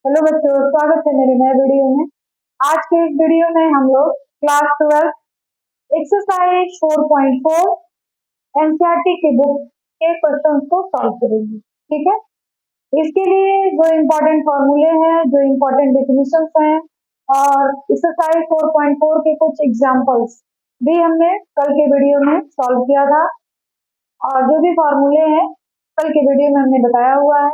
Hello बच्चों, स्वागत है मेरे नए वीडियो में। आज के इस वीडियो में हम लोग क्लास 12 एक्सरसाइज 4.4 एनसीईआरटी के बुक के क्वेश्चंस को सॉल्व करेंगे। ठीक है, इसके लिए जो इम्पोर्टेंट फॉर्मूले हैं, जो इम्पोर्टेंट डेफिनेशंस हैं और एक्सरसाइज 4.4 के कुछ एग्जांपल्स भी हमने कल के वीडियो में सॉल्व किया था। और जो भी फॉर्मूले हैं कल के वीडियो में हमने बताया हुआ है।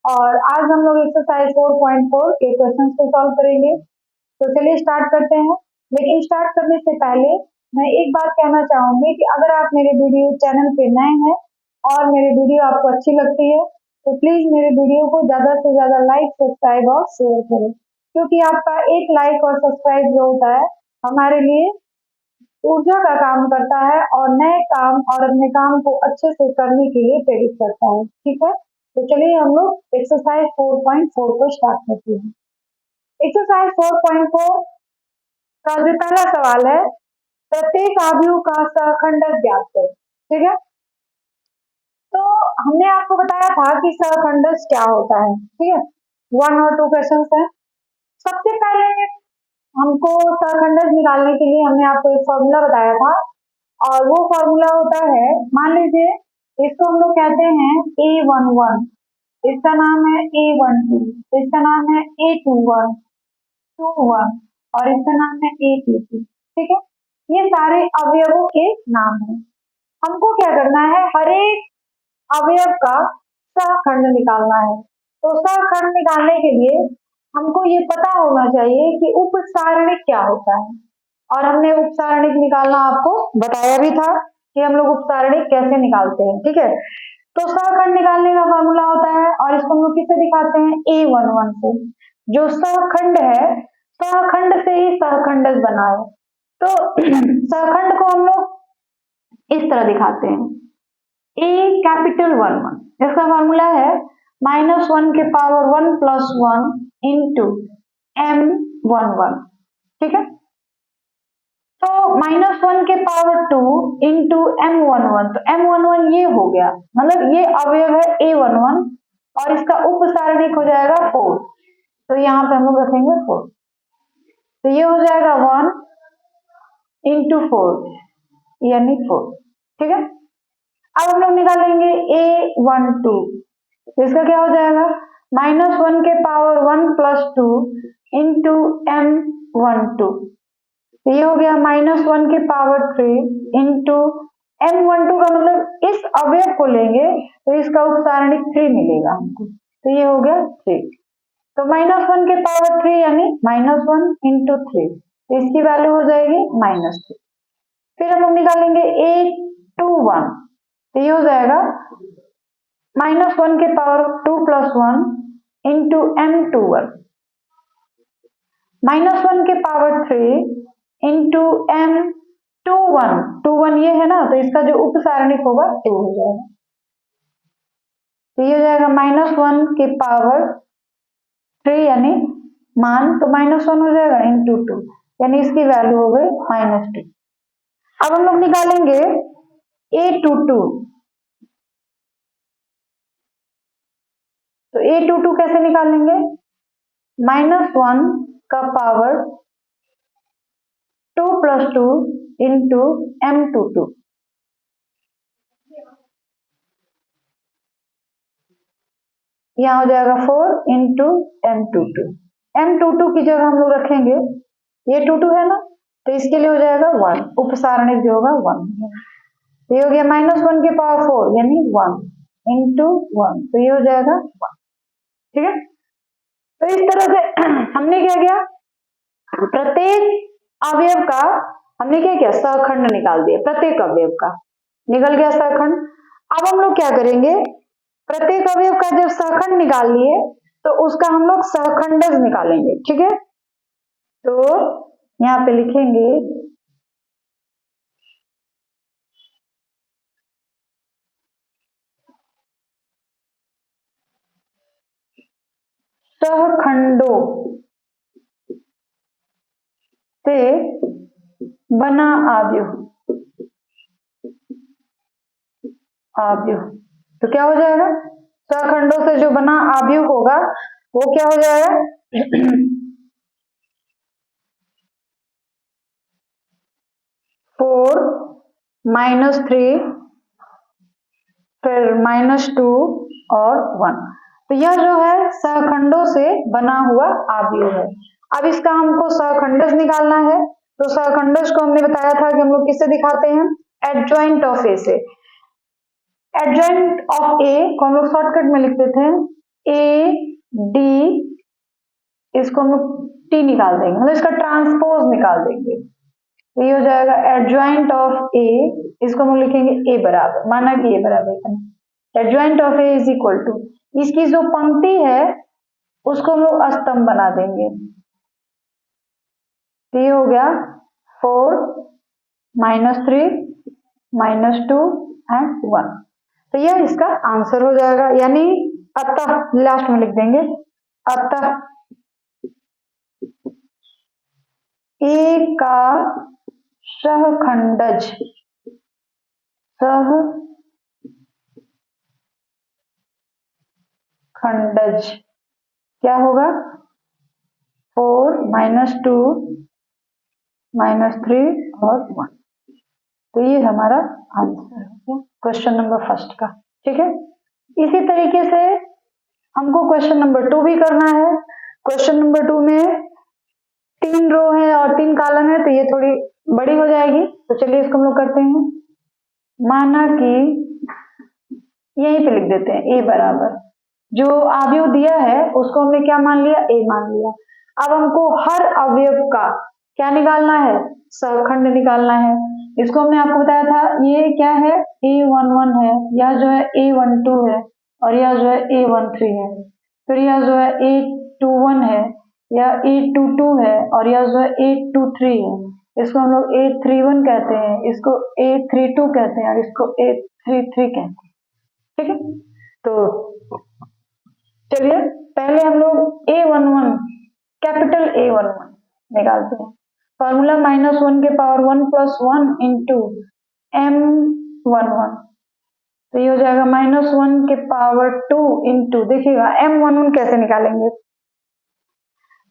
और आज हम लोग एक्सरसाइज 4.4 के क्वेश्चंस को सॉल्व करेंगे। तो चलिए स्टार्ट करते हैं। लेकिन स्टार्ट करने से पहले मैं एक बात कहना चाहूंगी कि अगर आप मेरे वीडियो चैनल पे नए हैं और मेरे वीडियो आपको अच्छी लगती है तो प्लीज मेरे वीडियो को ज्यादा से ज्यादा लाइक, सब्सक्राइब और शेयर करें, क्योंकि आपका एक लाइक और सब्सक्राइब जो होता है हमारे लिए ऊर्जा का काम करता है और नए काम और अपने काम को अच्छे से करने के लिए प्रेरित करता है। ठीक है, तो चलिए हम लोग एक्सरसाइज 4.4 को स्टार्ट करते हैं। एक्सरसाइज 4.4 का जो पहला सवाल है, प्रत्येक अवयव का सहखंडक ज्ञात करें। ठीक है, तो हमने आपको बताया था कि सहखंडक क्या होता है। ठीक है, 1 और 2 क्वेश्चन है। सबसे पहले हमको सहखंडक निकालने के लिए हमने आपको एक फॉर्मूला बताया था और वो फॉर्मूला होता है, मान लीजिए इसको हम लोग कहते हैं A11, इसका नाम है A12, इसका नाम है A21, 21 और इसका नाम है A22। ठीक है, ये सारे अवयवों के नाम हैं। हमको क्या करना है, हर एक अवयव का सहखंड निकालना है। तो सहखंड निकालने के लिए हमको ये पता होना चाहिए कि उपसारणिक क्या होता है। और हमने उपसारणिक निकालना आपको बताया भी था कि हम लोग उपसारणिक कैसे निकालते हैं। ठीक है, तो सहखंड निकालने का फॉर्मूला होता है और इसको हम लोग किससे दिखाते हैं, A11 से। जो सहखंड है, सहखंड से ही सहखंडक बना है। तो सहखंड को हम लोग इस तरह दिखाते हैं, A11, इसका फॉर्मूला है -1 के पावर 1 + 1 इंटू M11। ठीक है, तो -1 के पावर 2 इंटू M11, तो M11 ये हो गया, मतलब ये अवयव है A11 और इसका उपसारणिक हो जाएगा 4। तो यहाँ पे हम लोग रखेंगे 4, तो ये हो जाएगा 1 इंटू 4 यानी 4। ठीक है, अब हम लोग निकालेंगे A12, तो इसका क्या हो जाएगा, -1 के पावर 1 + 2 इंटू M12, तो ये हो गया -1 के पावर 3 इंटू M12 का मतलब इस अवयव को लेंगे तो इसका उपसारणिक 3 मिलेगा हमको, तो ये हो गया 3। तो -1 के पावर 3 यानी -1 इंटू 3, तो इसकी वैल्यू हो जाएगी -3। फिर हम लोग निकालेंगे A21, तो ये हो जाएगा -1 के पावर 2 + 1 इंटू M21, -1 के पावर 3 इंटू M21 ये है ना, तो इसका जो उपसारणिक होगा 2 हो जाएगा। तो ये हो जाएगा -1 के पावर 3 यानी मान, तो -1 हो जाएगा इंटू 2 यानी इसकी वैल्यू हो गई -2। अब हम लोग निकालेंगे A22, तो A22 कैसे निकालेंगे, -1 का पावर 2 + 2 इंटू M22, यहाँ हो जाएगा 4 इंटू M22। M22 की जगह हम लोग रखेंगे, ये 22 है ना, तो इसके लिए हो जाएगा 1, उपसारणिक जो होगा 1। तो ये हो गया -1 के पावर 4 यानी 1 इंटू 1, तो ये हो जाएगा 1। ठीक है, तो इस तरह से हमने क्या किया, प्रत्येक अवयव का हमने क्या किया, सहखंड निकाल दिया। प्रत्येक अवयव का निकल गया सहखंड। अब हम लोग क्या करेंगे, प्रत्येक अवयव का जब सहखंड निकाल लिए तो उसका हम लोग सहखंडक निकालेंगे। ठीक है, तो यहाँ पे लिखेंगे सहखंडों से बना अवयव। तो क्या हो जाएगा, सहखंडों से जो बना अवयव होगा वो क्या हो जाएगा? 4 -3 फिर -2 और 1। तो यह जो है सहखंडों से बना हुआ आव्यूह है। अब इसका हमको सहखंडज निकालना है। तो सहखंडज को हमने बताया था कि हम लोग किससे दिखाते हैं? एडजॉइंट ऑफ ए से। एडजॉइंट ऑफ ए को हम लोग शॉर्टकट में लिखते थे ए डी, इसको हम लोग टी निकाल देंगे, मतलब इसका ट्रांसपोज निकाल देंगे। तो ये हो जाएगा एडजॉइंट ऑफ ए, इसको हम लिखेंगे ए बराबर, माना कि ए बराबर adjoint of A is equal to, इसकी जो पंक्ति है उसको हम लोग स्तंभ बना देंगे। तो ये हो गया 4 -3 -2 एंड 1। तो यह इसका आंसर हो जाएगा। यानी अतः, लास्ट में लिख देंगे अतः ए का सहखंडज क्या होगा? 4 -2 -3 और 1। तो ये हमारा आंसर है क्वेश्चन नंबर फर्स्ट का। ठीक है, इसी तरीके से हमको क्वेश्चन नंबर 2 भी करना है। क्वेश्चन नंबर 2 में 3 रो है और 3 कॉलम है, तो ये थोड़ी बड़ी हो जाएगी। तो चलिए इसको हम लोग करते हैं। माना कि यहीं पे लिख देते हैं ए बराबर, जो अवयव दिया है उसको हमने क्या मान लिया? ए मान लिया। अब हमको हर अवयव का क्या निकालना है? सहखंड निकालना है। इसको हमने आपको बताया था, ये क्या है? A11 है, यह जो है A12 है, और यह जो है A13 है। फिर यह जो है A21 है, यह A22 है, और यह जो है A23 है। इसको हम लोग A31 कहते हैं, इसको A32 कहते हैं, और इसको A33 कहते हैं। ठीक है, तो चलिए पहले हम लोग A11 कैपिटल A11 निकालते हैं। फॉर्मूला -1 के पावर 1 + 1 इंटू M11। तो ये हो जाएगा -1 के पावर 2 इंटू, देखिएगा M11 कैसे निकालेंगे।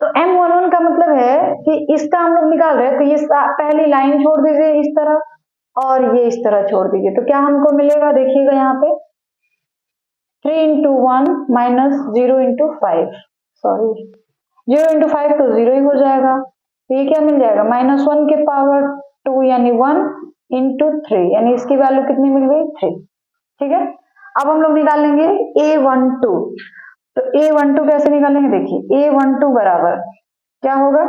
तो M11 का मतलब है कि इसका हम लोग निकाल रहे हैं, तो ये पहली लाइन छोड़ दीजिए इस तरह, और ये इस तरह छोड़ दीजिए। तो क्या हमको मिलेगा? देखिएगा यहाँ पे 3 × 1 - 0 × 5, सॉरी 0 × 5 तो 0 ही हो जाएगा। तो ये क्या मिल जाएगा? -1 के पावर 2 यानी 1 × 3, यानी इसकी वैल्यू कितनी मिल गई? 3। ठीक है, अब हम लोग निकालेंगे A12। तो A12 कैसे निकालेंगे? देखिए A12 बराबर क्या होगा?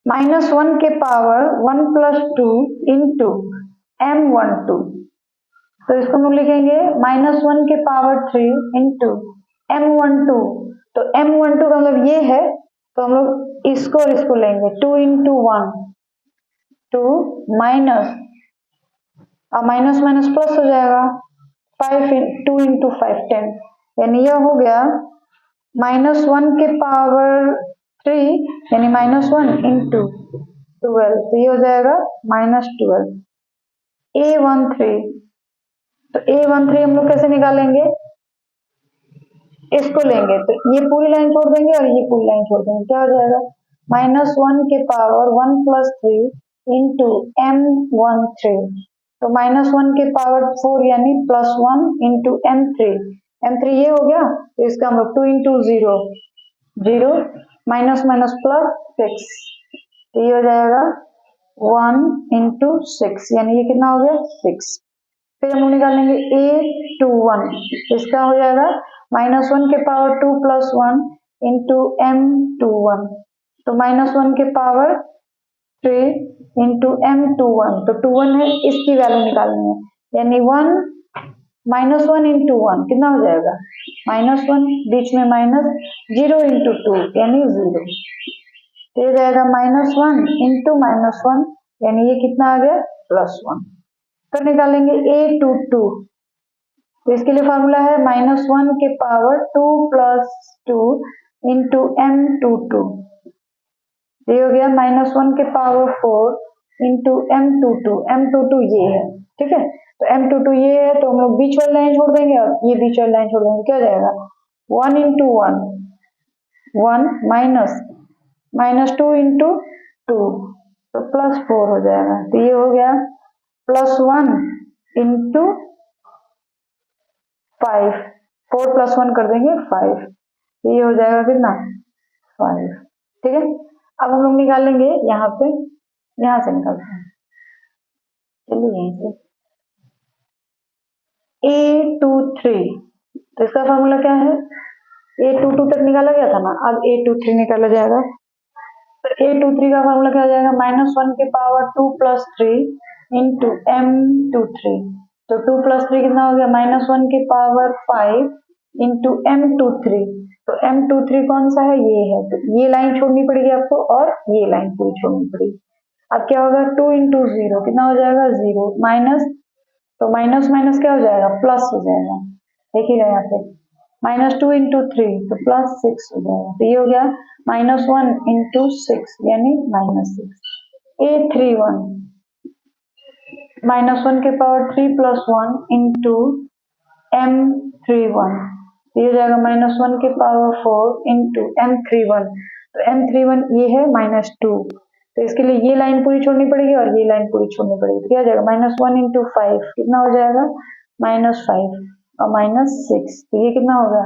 -1 के पावर 1 + 2 इंटू M12। तो इसको हम लोग लिखेंगे -1 के पावर 3 इंटू M12। तो M12 का मतलब ये है, तो हम लोग इसको और इसको लेंगे 2 × 1 2 माइनस, अब माइनस माइनस प्लस हो जाएगा 2 × 5 10, यानी यह हो गया -1 के पावर 3 यानी -1 × 12। तो ये हो जाएगा -12 A13। तो A13 हम लोग कैसे निकालेंगे? इसको लेंगे तो ये पूरी लाइन छोड़ देंगे और ये पूरी लाइन छोड़ देंगे। क्या हो जाएगा? -1 के पावर 1 + 3 इंटू M13। तो -1 के पावर 4 यानी +1 इंटू M3 ये हो गया। तो इसका हम लोग 2 × 0 0 माइनस माइनस प्लस 6, तो ये हो जाएगा 1 × 6, यानी ये कितना हो गया? 6। फिर हम लोग निकालेंगे A21, इसका हो जाएगा -1 के पावर 2 + 1 इंटू M21। तो -1 के पावर 3 इंटू M21, तो 21 है, इसकी वैल्यू निकालनी है, यानी 1 -1 × 1 कितना हो जाएगा? -1, बीच में माइनस, 0 × 2 यानी 0। ये जाएगा -1 इंटू -1, यानी ये कितना आ गया? +1। तो निकालेंगे A22। तो इसके लिए फॉर्मूला है -1 के पावर 2 + 2 इंटू M22। ये हो गया -1 के पावर 4 इंटू M22 ये है। ठीक है, तो M22 ये है, तो हम लोग बीच वाली लाइन छोड़ देंगे और ये बीच वाली लाइन छोड़ देंगे। क्या हो जाएगा? 1 × 1 1 -2 इंटू 2 तो +4 हो जाएगा। तो ये हो गया +1 इंटू 5, 4 + 1 कर देंगे 5, तो ये हो जाएगा कितना 5। ठीक है, अब हम लोग निकालेंगे यहाँ पे, यहाँ से निकालते हैं, चलिए यहीं से A23, तो इसका फॉर्मूला क्या है, A22 तक निकाला गया था ना, अब A23 निकाला जाएगा। तो A23 का फॉर्मूला क्या हो जाएगा, -1 के पावर 2 + 3 इंटू M23, तो 2 + 3 कितना हो गया, -1 के पावर 5 इंटू M23, तो M23 कौन सा है, ये है, तो ये लाइन छोड़नी पड़ेगी आपको और ये लाइन पूरी छोड़नी पड़ेगी। अब क्या होगा, 2 इंटू 0 कितना हो जाएगा 0, माइनस, तो माइनस माइनस क्या हो जाएगा, प्लस हो जाएगा, देखिएगा यहाँ पे, -2 इंटू 3 तो +6 हो जाएगा, तो ये हो गया -1 इंटू 6 यानी -6। A31 -1 के पावर 3 + 1 इंटू M31, ये हो जाएगा -1 के पावर 4 इंटू M31, तो M31 ये है -2, तो इसके लिए ये लाइन पूरी छोड़नी पड़ेगी और ये लाइन पूरी छोड़नी पड़ेगी, तो क्या हो जाएगा -1 इंटू 5 कितना हो जाएगा -5 और -6, तो ये कितना हो गया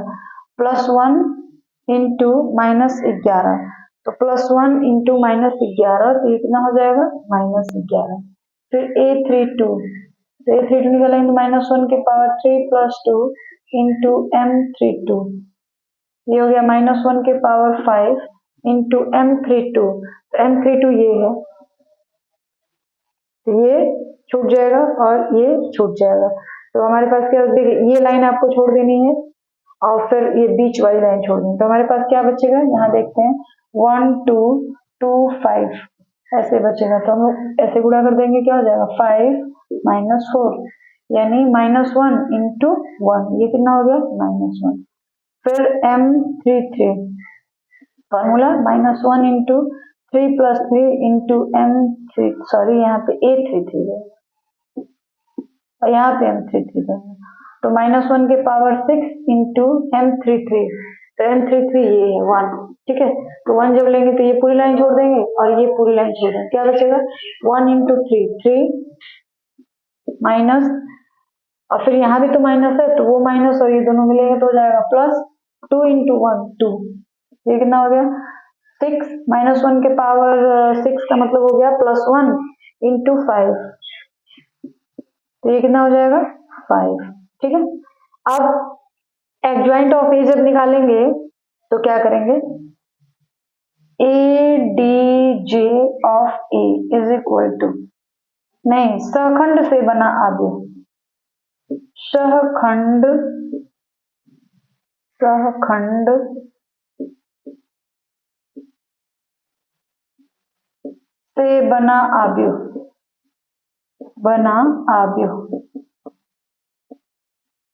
+1 इंटू -11, तो +1 इंटू -11, तो ये कितना हो जाएगा -11। फिर A32, तो A32 निकालेंगे -1 के पावर 3 + 2 इंटू M32, ये हो गया -1 के पावर 5 इंटू M32, तो M32 ये है, तो ये छूट जाएगा और ये छूट जाएगा, तो हमारे पास क्या, देखिए ये लाइन आपको छोड़ देनी है और फिर ये बीच वाली लाइन छोड़ देनी, तो हमारे पास क्या बचेगा, यहाँ देखते हैं 1 2 2 5 ऐसे बचेगा, तो हम लोग ऐसे गुणा कर देंगे, क्या हो जाएगा 5 - 4 यानी -1 इंटू 1, ये कितना हो गया -1। फिर M33 formula -1 into 3 + 3 into M3, sorry यहाँ पे A33 है और यहाँ पे M33 है, तो -1 के पावर 6 इंटू M33, तो M33 ये है 1, ठीक है, तो 1 जब लेंगे तो ये पूरी लाइन छोड़ देंगे और ये पूरी लाइन छोड़ देंगे, क्या बचेगा 1 इंटू 3 माइनस, और फिर यहाँ भी तो माइनस है तो वो माइनस और ये दोनों मिलेंगे तो हो जाएगा +2 इंटू 1 2, ये कितना हो गया 6, -1 के पावर 6 का मतलब हो गया +1 इंटू 5, तो ये कितना हो जाएगा 5, ठीक है। अब एडजॉइंट ऑफ ए जब निकालेंगे तो क्या करेंगे, ADJ of A is equal to, नहीं सहखंड से बना आव्यूह, सहखंड सहखंड से बना आव्यूह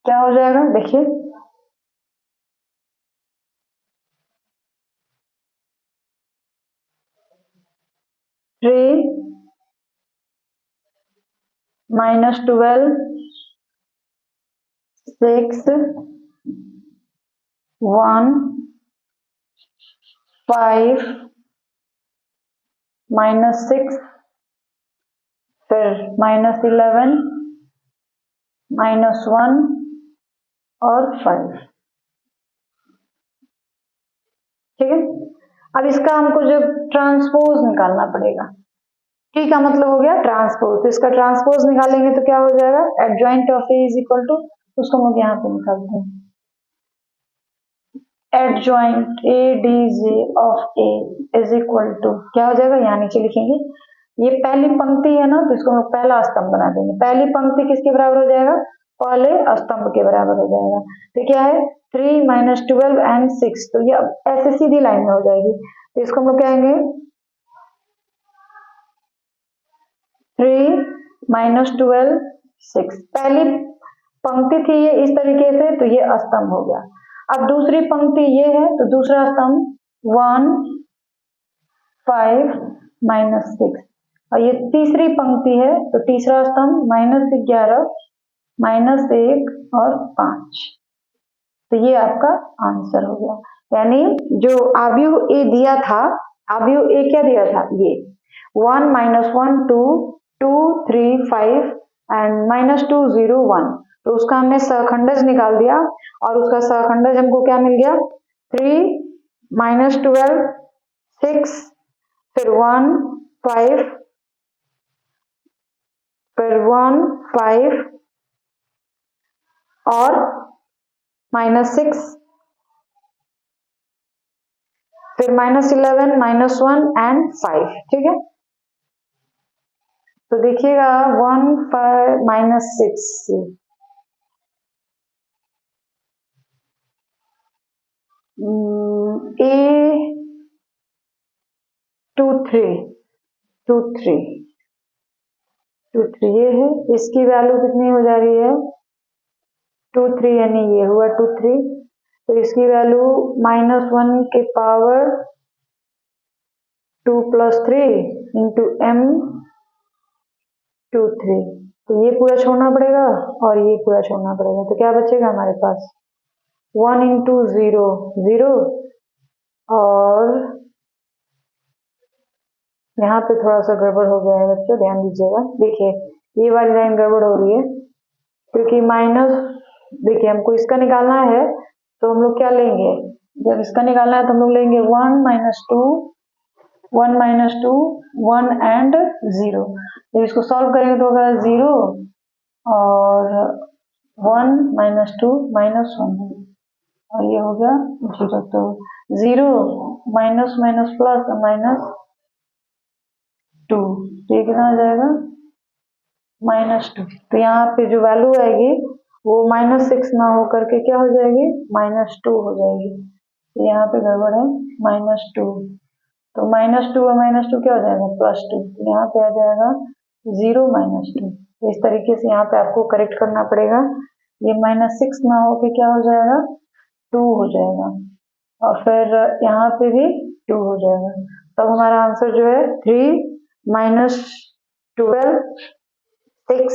क्या हो जाएगा, देखिए -3 -12 6 1 5 -6 फिर -11 -1 और 5, ठीक है। अब इसका हमको जब ट्रांसपोज निकालना पड़ेगा, ठीक है, मतलब हो गया ट्रांसपोज, तो इसका ट्रांसपोज निकालेंगे तो क्या हो जाएगा, adjoint of A is equal to, उसको हम लोग यहाँ पे निकालते हैं, adjoint ADJ of A is equal to क्या हो जाएगा, यहाँ नीचे लिखेंगे, ये पहली पंक्ति है ना तो इसको हम लोग पहला स्तंभ बना देंगे, पहली पंक्ति किसके बराबर हो जाएगा, पहले स्तंभ के बराबर हो जाएगा, तो क्या है 3 -12 एंड 6, तो ये ऐसे सीधी लाइन में हो जाएगी, तो इसको हम लोग कहेंगे 3 -12 6, पहली पंक्ति थी ये इस तरीके से, तो ये स्तंभ हो गया। अब दूसरी पंक्ति ये है तो दूसरा स्तंभ 1 5 -6, और ये तीसरी पंक्ति है तो तीसरा स्तंभ -11 -1 और 5, तो ये आपका आंसर हो गया। यानी जो आव्यूह ए दिया था, आव्यूह ए क्या दिया था, ये 1 -1 2 2 3 5 एंड -2 0 1, तो उसका हमने सहखंडज निकाल दिया और उसका सहखंडज हमको क्या मिल गया, 3 -12 6 फिर 1 5 फिर 1 5 और -6 फिर -11 -1 एंड 5, ठीक है। तो देखिएगा 1 5 -6 ए 2 3 2 3 2 3 ये है, इसकी वैल्यू कितनी हो जा रही है 2 3, यानी ये हुआ 2 3, तो इसकी वैल्यू -1 के पावर 2 + 3 इंटू m 2 3, तो ये पूरा छोड़ना पड़ेगा और ये पूरा छोड़ना पड़ेगा, तो क्या बचेगा हमारे पास 1 इंटू 0 0, और यहाँ पे थोड़ा सा गड़बड़ हो गया है बच्चों, ध्यान दीजिएगा। देखिए ये वाली लाइन गड़बड़ हो रही है क्योंकि माइनस, देखिए हमको इसका निकालना है तो हम लोग क्या लेंगे, जब इसका निकालना है तो हम लोग लेंगे 1 -2 1 -2 1 एंड 0, जब इसको सॉल्व करेंगे तो होगा 0 और 1 -2 -1 और ये हो गया 0, तो 0 माइनस माइनस प्लस -2, तो ये कितना हो जाएगा -2, तो यहाँ पे जो वैल्यू आएगी वो -6 ना हो करके क्या हो जाएगी -2 हो जाएगी, तो यहाँ पे गड़बड़ है -2, तो -2 और -2 क्या हो जाएगा +2, तो यहाँ पे आ जाएगा 0 -2, तो इस तरीके से यहाँ पे आपको करेक्ट करना पड़ेगा, ये -6 ना हो के क्या हो जाएगा 2 हो जाएगा और फिर यहाँ पे भी 2 हो जाएगा, तब हमारा आंसर जो है 3 -12 6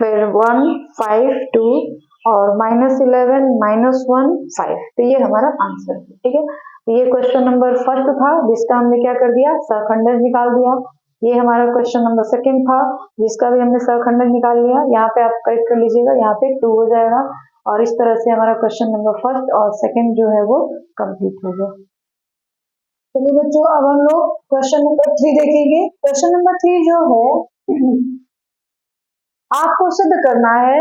फिर 1 5 2 और -11 -1 5, तो ये हमारा आंसर है, ठीक है। तो ये क्वेश्चन नंबर फर्स्ट था जिसका हमने क्या कर दिया सहखंडज निकाल दिया, ये हमारा क्वेश्चन नंबर सेकंड था जिसका भी हमने सहखंडज निकाल लिया, यहाँ पे आप करेक्ट कर लीजिएगा, यहाँ पे 2 हो जाएगा और इस तरह से हमारा क्वेश्चन नंबर फर्स्ट और सेकंड जो है वो कंप्लीट हो गया। चलिए बच्चों अब हम लोग क्वेश्चन नंबर 3 देखेंगे। क्वेश्चन नंबर 3 जो है आपको सिद्ध करना है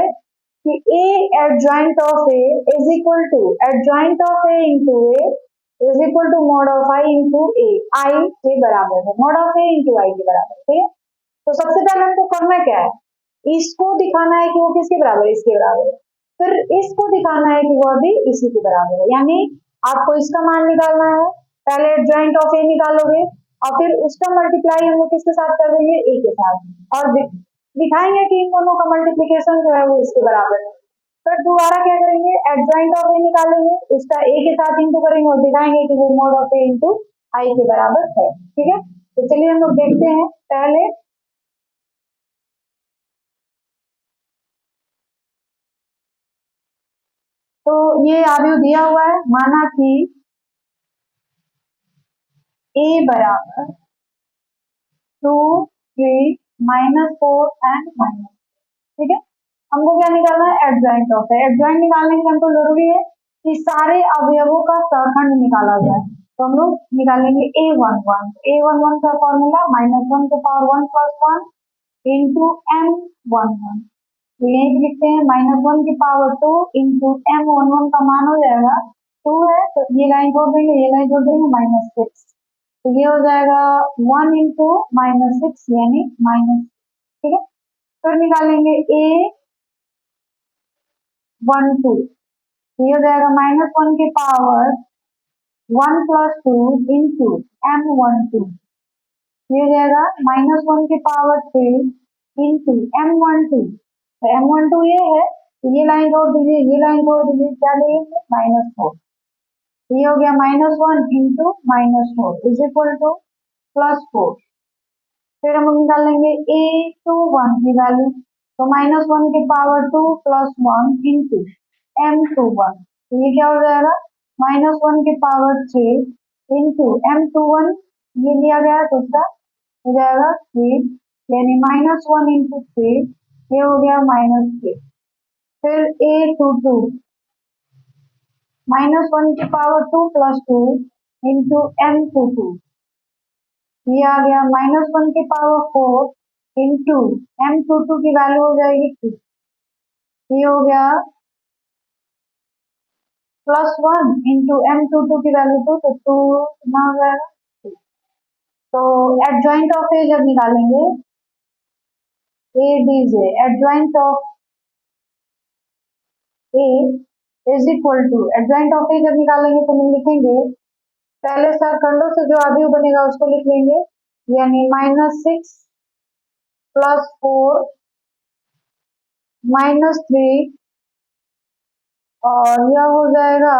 कि a adjoint of a is equal to adjoint of a into a is equal to mod of I into a, I के बराबर है, mod of a into I के बराबर, ठीक है। तो सबसे पहले हमको करना क्या है, इसको दिखाना है कि वो किसके बराबर है, इसके बराबर है, फिर इसको दिखाना है कि वह भी इसी के बराबर है, यानी आपको इसका मान निकालना है, पहले adjoint of a निकालोगे और फिर उसका मल्टीप्लाई हम लोग किसके साथ कर देंगे a के साथ और दिखाएंगे कि इन दोनों का मल्टीप्लिकेशन जो है वो इसके बराबर है, फिर दोबारा क्या करेंगे एडजॉइंट ऑफ ए निकालेंगे, उसका ए के साथ इंटू करेंगे और दिखाएंगे कि वो मोड ऑफ ए इंटू आई के बराबर है, ठीक है। तो चलिए हम लोग देखते हैं पहले, तो ये आव्यूह दिया हुआ है, माना कि ए बराबर 2 3 -4 एंड -, ठीक है। हमको क्या निकालना है एडजॉइंट ऑफ है, एडजॉइंट निकालने के लिए हमको जरूरी है कि सारे अवयवों का सहखंड निकाला जाए, तो हम लोग निकालेंगे a11 का फॉर्मूला -1 के पावर 1 + 1 इंटू m11, तो यही पे लिखते हैं -1 की पावर 2 इंटू m11 का मान हो जाएगा 2 है, तो ये लाइन जोड़ देंगे ये लाइन जोड़ देंगे -6, तो ये हो जाएगा 1 इंटू -6 यानी माइनस, ठीक है। फिर निकालेंगे a12, ये हो जाएगा -1 की पावर 1 + 2 इंटू m12, ये हो जाएगा -1 की पावर 3 इंटू m12, तो m12 ये है, तो ये लाइन जोड़ दीजिए ये लाइन जोड़ दीजिए, क्या देंगे -4, ये हो गया -1 इंटू -4 इज इक्वल टू +4, फिर हम निकालेंगे a21 की वैल्यू, तो -1 की पावर 2 + 1 इंटू m21, तो ये क्या हो जाएगा -1 की पावर 3 इंटू m21 ये लिया गया तो उसका हो जाएगा 3, यानी -1 इंटू 3 ये हो गया -3। फिर a22 -1 की पावर 2 प्लस 2 इंटू m22 ये आ गया -1 की पावर 4 इंटू m22 की वैल्यू हो जाएगी 2, ये हो गया +1 इंटू m22 की वैल्यू 2 तो 2 कितना हो जाएगा 2। तो एडजॉइंट ऑफ ए जब निकालेंगे ADJ adjoint of A is equal to adjoint of A जब निकालेंगे तो हम लिखेंगे पहले सर्कलों से जो आगे बनेगा उसको लिख लेंगे, यानी -6 +4 -3 और यह हो जाएगा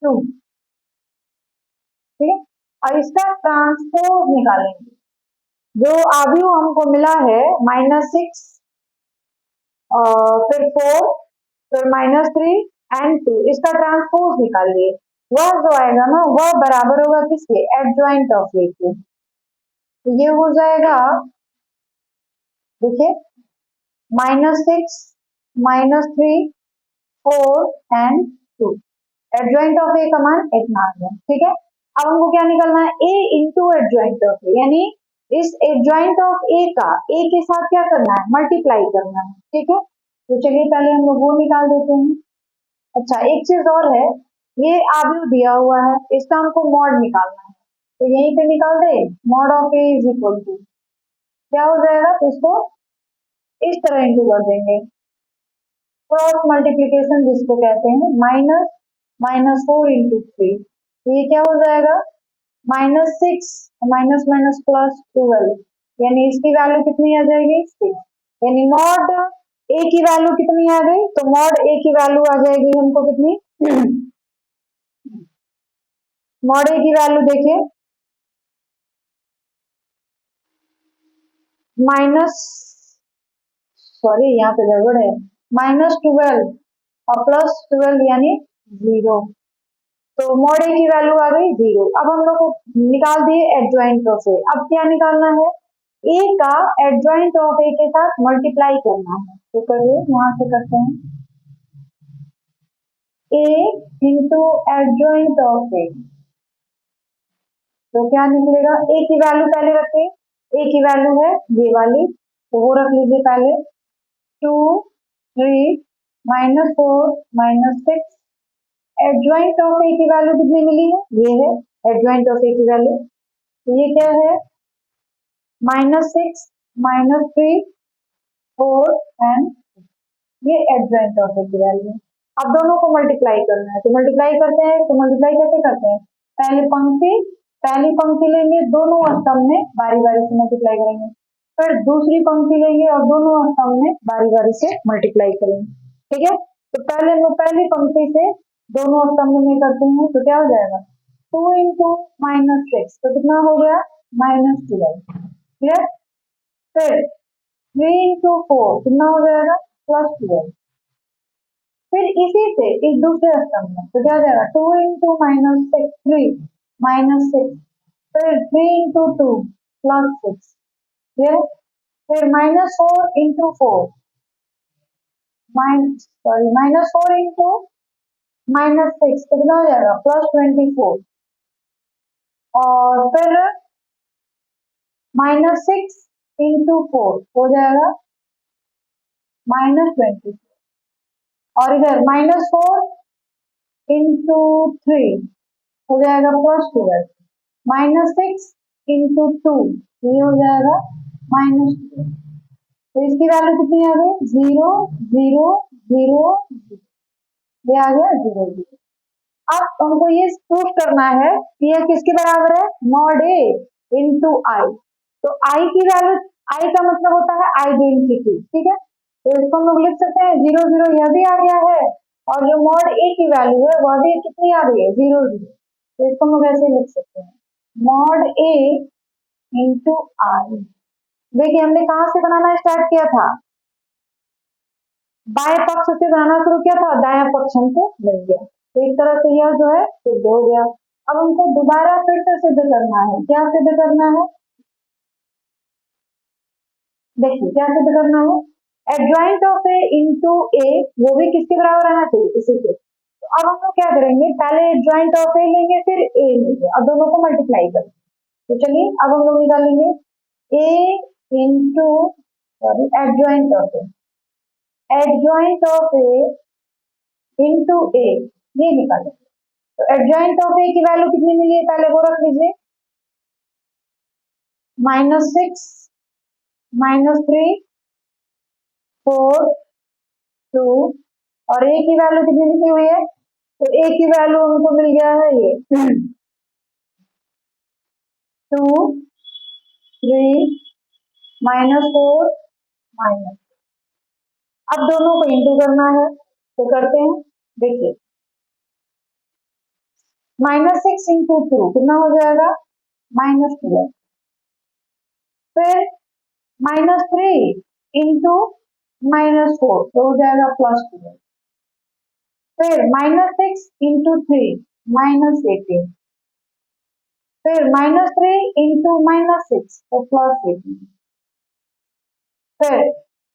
2। ठीक है, और इसका ट्रांसपोज निकालेंगे। जो आव्यूह हमको मिला है -6 फिर 4 फिर -3 एंड 2 इसका ट्रांसपोज निकालिए। वह जो आएगा ना वह बराबर होगा किसके एडजॉइंट ऑफ ए के। तो ये हो जाएगा देखिए -6 -3 4 एंड 2 एडजॉइंट ऑफ ए का मान इतना आ गया। ठीक है, अब हमको क्या निकलना है ए इंटू एडजॉइंट ऑफ ए, यानी इस एडजॉइंट ऑफ ए का ए के साथ क्या करना है मल्टीप्लाई करना है। ठीक है, तो चलिए पहले हम लोग वो निकाल देते हैं। अच्छा एक चीज और है, ये आव्यूह दिया हुआ है इसका हमको मॉड निकालना है, तो यहीं पे निकाल दे mod of A is equal to क्या हो जाएगा, तो इसको इस तरह इंटू कर देंगे क्रॉस मल्टीप्लीकेशन जिसको कहते हैं -4 इंटू 3, तो ये क्या हो जाएगा -6 माइनस माइनस +12, यानी इसकी वैल्यू कितनी आ जाएगी 6, यानी मॉड ए की वैल्यू कितनी आ गई, तो मॉड ए की वैल्यू आ जाएगी हमको कितनी मॉड ए की वैल्यू देखिए माइनस सॉरी यहाँ पे गड़बड़ है -12 और +12 यानी 0, तो मॉड ए की वैल्यू आ गई 0। अब हम लोग को निकाल दिए एडजॉइंट ऑफ ए, अब क्या निकालना है ए का एडजॉइंट ऑफ ए के साथ मल्टीप्लाई करना है, तो करिए यहां से करते हैं ए इंटू एडजॉइंट ऑफ ए, तो क्या निकलेगा ए की वैल्यू पहले रखें, ए की वैल्यू है ये वाली तो वो रख लीजिए पहले 2 3 -4 -6, एडजॉइंट ऑफ ए की वैल्यू कितनी मिली है ये है एडजॉइंट ऑफ ए की वैल्यू, तो ये क्या है -6 -3 4 एंड ये एडजॉइंट ऑफ ए की वैल्यू। अब दोनों को मल्टीप्लाई करना है, तो मल्टीप्लाई करते हैं, तो मल्टीप्लाई कैसे करते हैं पहली पंक्ति लेंगे दोनों स्तंभ में बारी बारी से मल्टीप्लाई करेंगे, फिर दूसरी पंक्ति लेंगे और दोनों स्तंभ में बारी बारी से मल्टीप्लाई करेंगे। ठीक है, तो पहले हम लोग पहली पंक्ति से दोनों स्तंभ में करते हैं तो क्या हो जाएगा 2 इंटू -6 तो कितना हो गया -12। क्लियर, फिर 3 इंटू 4 कितना हो जाएगा +12, फिर इसी से इस दूसरे स्तंभ में तो क्या हो जाएगा 2 इंटू -6 3 -6, फिर 3 इंटू 2 +6, फिर -4 इंटू 4 -4 इंटू -6 तो कितना हो जाएगा +24, और फिर -6 इंटू 4 हो जाएगा -24, और इधर -4 इंटू 3 हो जाएगा +12, -6 इंटू 2 ये हो जाएगा -2, तो इसकी वैल्यू कितनी आ गई 0 0 0 ये आ गया 0 0। अब हमको ये प्रूफ करना है कि यह किसके बराबर है मॉड ए इंटू आई, तो आई की वैल्यू आई का मतलब होता है आइडेंटिटी। ठीक है, तो इसको हम लोग लिख सकते हैं 0 0 यह भी आ गया है और जो मॉड ए की वैल्यू है वह भी कितनी आ रही है 0 0, तो इसको हम लोग ऐसे लिख सकते हैं मॉड ए इंटू आई। देखिए हमने कहां से बनाना स्टार्ट किया था बाएं पक्ष से बनाना शुरू किया था, दाया पक्ष हमको मिल गया। तो इस तरह से यह जो है सिद्ध हो गया। अब हमको दोबारा फिर से सिद्ध करना है। क्या सिद्ध करना है? देखिए क्या सिद्ध करना है। एडजॉइंट ऑफ ए इंटू ए, वो भी किसके बराबर आना चाहिए? इसी के। तो अब हम लोग क्या करेंगे, पहले एडजॉइंट ऑफ ए लेंगे, फिर ए लेंगे, अब दोनों को मल्टीप्लाई करेंगे। तो चलिए अब हम लोग निकालेंगे A into, sorry, adjoint of A, adjoint of A into A, ये निकालेंगे। तो एडजॉइंट ऑफ ए की वैल्यू कितनी मिली है, पहले वो रख लीजिए, -6, -3, 4, 2, और ए की वैल्यू कितनी लिखी हुई है? तो ए की वैल्यू हमको मिल गया है ये 2, 3, -4, माइनस। अब दोनों को इंटू करना है, तो करते हैं। देखिए -6 इंटू 2 कितना हो जाएगा? -12। फिर -3 इंटू -4 तो हो जाएगा +12। फिर -6 इंटू 3 -18। फिर -3 इंटू -6 तो +18। फिर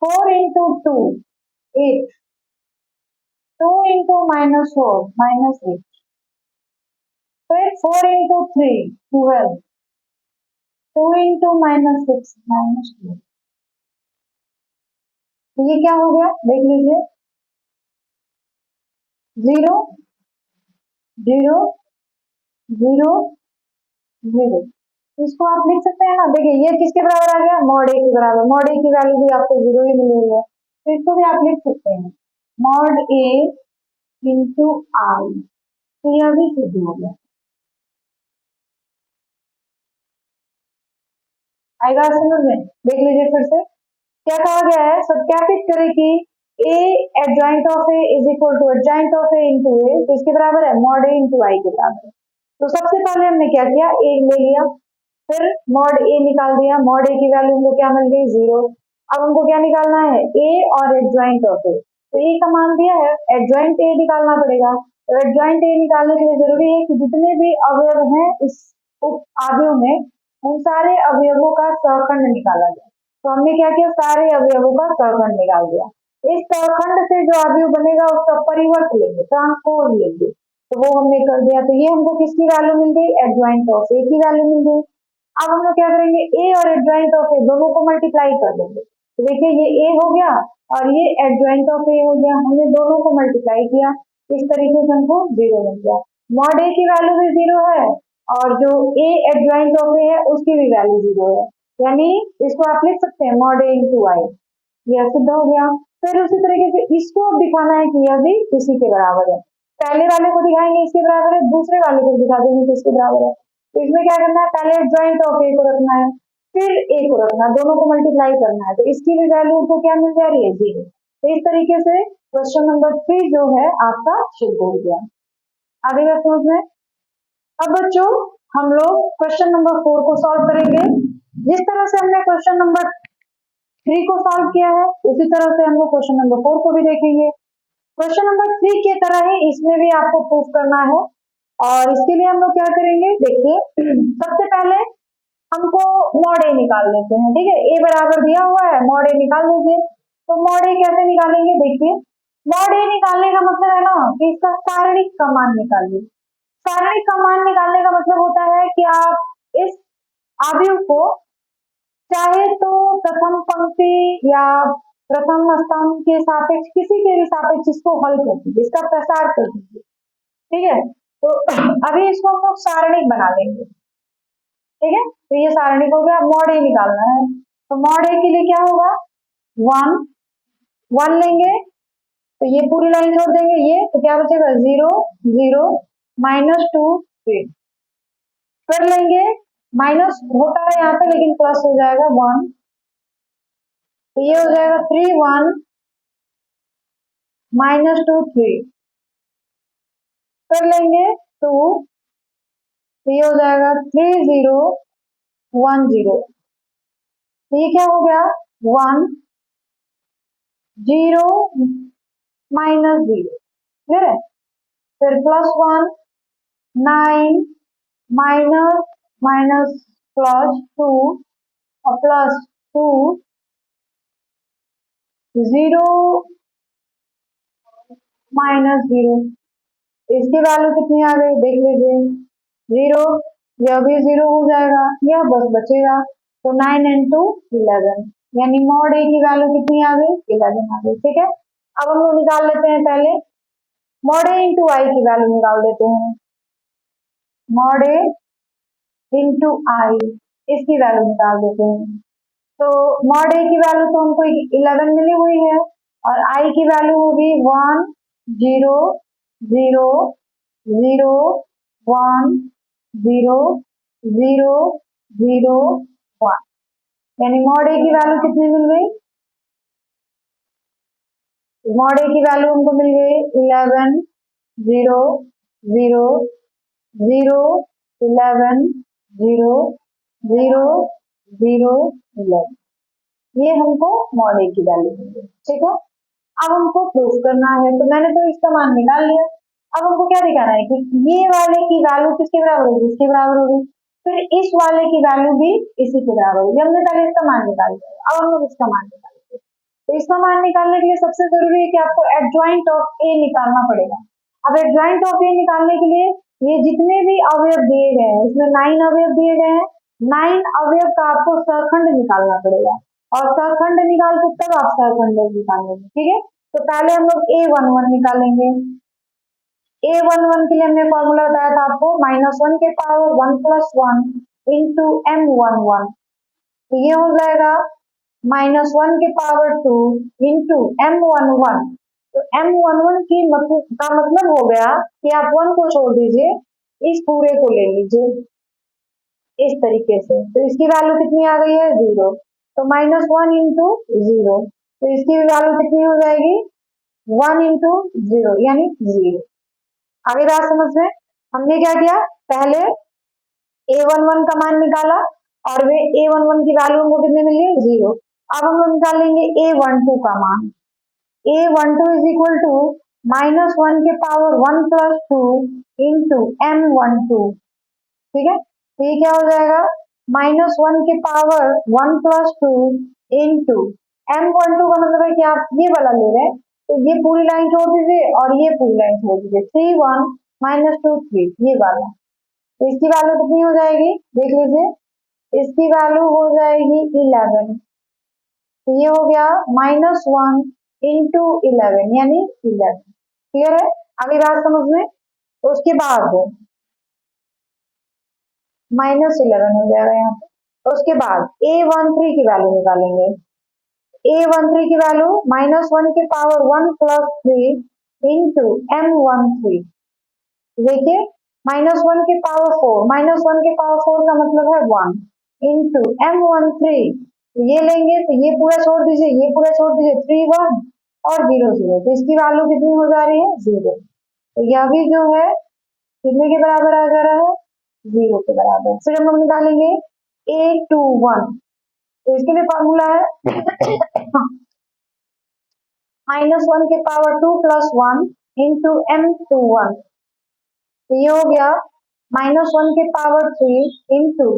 4 इंटू 2 8, 2 इंटू -4 -8। फिर 4 इंटू 3 12, 2 इंटू -6 -2। तो ये क्या हो गया, देख लीजिए, 0 0 0 0। इसको आप लिख सकते हैं ना। देखिए ये किसके बराबर आ गया? मॉड ए के बराबर। मॉड ए की वैल्यू भी आपको 0 ही मिली हुई है, तो इसको भी आप लिख सकते हैं, मॉड ए इंटू आई। तो यह भी सिद्ध हो गया। आएगा समझ में? देख लीजिए फिर से क्या कहा गया है, सत्यापित करें कि A adjoint of A is equal to adjoint of A into A, किसके बराबर है? मॉड ए इंटू आई के बराबर है। तो सबसे पहले हमने क्या किया, ए ले लिया, फिर मॉड ए निकाल दिया। मॉड ए की वैल्यू हमको क्या मिल गई? 0। अब हमको क्या निकालना है? ए और एडजॉइंट ऑफ ए। तो ए का मान दिया है, एडजॉइंट ए निकालना पड़ेगा। तो एडजॉइंट ए निकालने के लिए जरूरी है कि जितने भी अवयव हैं इस उप अवयव में, उन सारे अवयवों का सहखंड निकाला जाए। तो हमने क्या किया, सारे अवयवों का सहखंड निकाल दिया। इस सहखंड से जो अवयव बनेगा उसका परिवर्त लेंगे, ट्रांसपोज लेंगे, तो वो हमने कर दिया। तो ये हमको किसकी वैल्यू मिल गई? एडजॉइंट ऑफ ए की वैल्यू मिल गई। अब हम लोग क्या करेंगे, ए और एडजॉइंट ऑफ ए दोनों को मल्टीप्लाई कर देंगे। तो देखिए ये ए हो गया और ये एडजॉइंट ऑफ ए हो गया, हमने दोनों को मल्टीप्लाई किया, इस तरीके से हमको 0 मिल गया। मॉड ए की वैल्यू भी 0 है और जो ए एडजॉइंट ऑफ ए है उसकी भी वैल्यू 0 है, यानी इसको आप लिख सकते हैं मॉड ए इंटू आई। यह सिद्ध हो गया। फिर उसी तरीके से इसको अब दिखाना है कि यह भी इसी के बराबर है। पहले वाले को दिखाएंगे इसके बराबर है, दूसरे वाले को दिखा देंगे कि इसके बराबर है। तो इसमें क्या करना है, पहले एडजॉइंट ऑफ ए को रखना है, फिर ए को रखना है, दोनों को मल्टीप्लाई करना है, तो इसकी भी वैल्यू को क्या मिल जा रही है? 0। तो इस तरीके से क्वेश्चन नंबर 3 जो है आपका सिद्ध हो गया। आगे का समझ में। अब बच्चों हम लोग क्वेश्चन नंबर 4 को सॉल्व करेंगे। जिस तरह से हमने क्वेश्चन नंबर 3 को सॉल्व किया है उसी तरह से हम लोग क्वेश्चन नंबर 4 को भी देखेंगे। क्वेश्चन नंबर 3 की तरह ही इसमें भी आपको प्रूफ करना है, और इसके लिए हम लोग क्या करेंगे, देखिए सबसे पहले हमको मॉड ए निकाल लेते हैं। ठीक है, ए बराबर दिया हुआ है, मॉड ए निकाल लीजिए। तो मॉड ए कैसे निकालेंगे, देखिए मॉड ए निकालने का मतलब है ना कि इसका सारणिक का मान निकालिए। सारणिक का मान निकालने का मतलब होता है कि आप इस अवयव को चाहे तो प्रथम पंक्ति या प्रथम स्तंभ के सापेक्ष, किसी के भी सापेक्ष इसको हल कर दीजिए, इसका प्रसार कर दीजिए। ठीक है, तो अभी इसको हम लोग सारणिक बना लेंगे। ठीक है, तो ये सारणिक हो गया। मॉड ए निकालना है, तो मॉड ए के लिए क्या होगा, 1 1 लेंगे, तो ये पूरी लाइन छोड़ देंगे, ये तो क्या बचेगा 0 0 -2 3। फिर लेंगे, माइनस होता है यहाँ पे लेकिन प्लस हो जाएगा 1, तो ये हो जाएगा 3 1 -2 3। फिर लेंगे 2, तो ये हो जाएगा 3 0 1 0। तो ये क्या हो गया 1 0 माइनस 0, क्लियर है। फिर +1 9 माइनस माइनस +2 और +2 0 माइनस 0, इसकी वैल्यू कितनी आ गई देख लीजिए 0, यह भी 0 हो जाएगा, यह बस बचेगा। तो 9 into 11 यानी मॉड ए की वैल्यू कितनी आ गई 11 आ गई, ठीक है। अब हम लोग निकाल लेते हैं, पहले मॉड ए इंटू आई की वैल्यू निकाल देते हैं। मॉड ए इंटू आई, इसकी वैल्यू निकाल देते हैं। तो मॉड ए की वैल्यू तो हमको 11 मिली हुई है और आई की वैल्यू होगी 1 0 0 0 1 0 0 0 1, यानी मॉड ए की वैल्यू कितनी मिल गई, मॉड ए की वैल्यू हमको मिल गई 11 0 0 0 11 0 0 0 11, ये हमको मॉड ए की वैल्यू मिल गई, ठीक है। अब हमको प्रूफ करना है, तो मैंने तो इसका मान निकाल लिया। अब हमको क्या दिखाना है कि ये वाले की वैल्यू किसके बराबर होगी, इसके बराबर होगी, फिर इस वाले की वैल्यू भी इसी के बराबर होगी। हमने पहले इसका मान निकाल लिया, अब हम लोग इसका मान निकालेंगे। तो इसका मान निकालने के लिए सबसे जरूरी है कि आपको एडजॉइंट ऑफ ए निकालना पड़ेगा। अब एडजॉइंट ऑफ ए निकालने के लिए ये जितने भी अवयव दिए गए हैं, इसमें 9 अवयव दिए गए हैं, 9 अवयव का आपको सहखंड निकालना पड़ेगा और सहखंड निकाल के तब आप सहखंड निकालेंगे, ठीक है। तो पहले हम लोग A11 निकालेंगे। A11 के लिए हमने फॉर्मूला बताया था आपको, -1 के पावर 1 + 1 इंटू M11, तो ये हो जाएगा -1 के पावर 2 इंटू M11। तो M11 की का मतलब हो गया कि आप 1 को छोड़ दीजिए, इस पूरे को ले लीजिए इस तरीके से, तो इसकी वैल्यू कितनी आ गई है 0, तो -1 इंटू 0, तो इसकी वैल्यू कितनी हो जाएगी 1 इंटू 0 यानी 0। आगे बात समझ में, हमने क्या किया, पहले A11 का मान निकाला और वे A11 की वैल्यू हमको कितने मिली 0। अब हम लोग निकालेंगे A12 का मान। A12 इज इक्वल टू -1 के पावर 1 + 2 इंटू M12, ठीक है। तो ये क्या हो जाएगा -1 के पावर 1 + 2 इंटू M12 का मतलब है कि आप ये वाला ले रहे हैं, तो ये पूरी लाइन छोड़ दीजिए और ये पूरी लाइन छोड़ दीजिए, 3 1 -2 3, ये वाला। तो इसकी वैल्यू कितनी हो जाएगी देख लीजिए, इसकी वैल्यू हो जाएगी 11, तो ये हो गया -1 इंटू 11 यानी 11, क्लियर है। अगली बात समझ में, उसके बाद -11 हो जाएगा यहाँ पे, उसके बाद A13 की वैल्यू निकालेंगे। A13 की वैल्यू -1 के पावर 1 + 3 इंटू M13, देखिए -1 के पावर 4, -1 के पावर 4 का मतलब है 1 इंटू M13, ये लेंगे तो ये पूरा छोड़ दीजिए, ये पूरा छोड़ दीजिए, 3 1 और 0 0, तो इसकी वैल्यू कितनी हो जा रही है 0। तो यह भी जो है कितने के बराबर आ जा रहा है 0 के बराबर। फिर हम लोग निकालेंगे A21, तो इसके लिए फॉर्मूला है -1 के पावर 2 + 1 इंटू M21, तो ये हो गया -1 के पावर 3 इंटू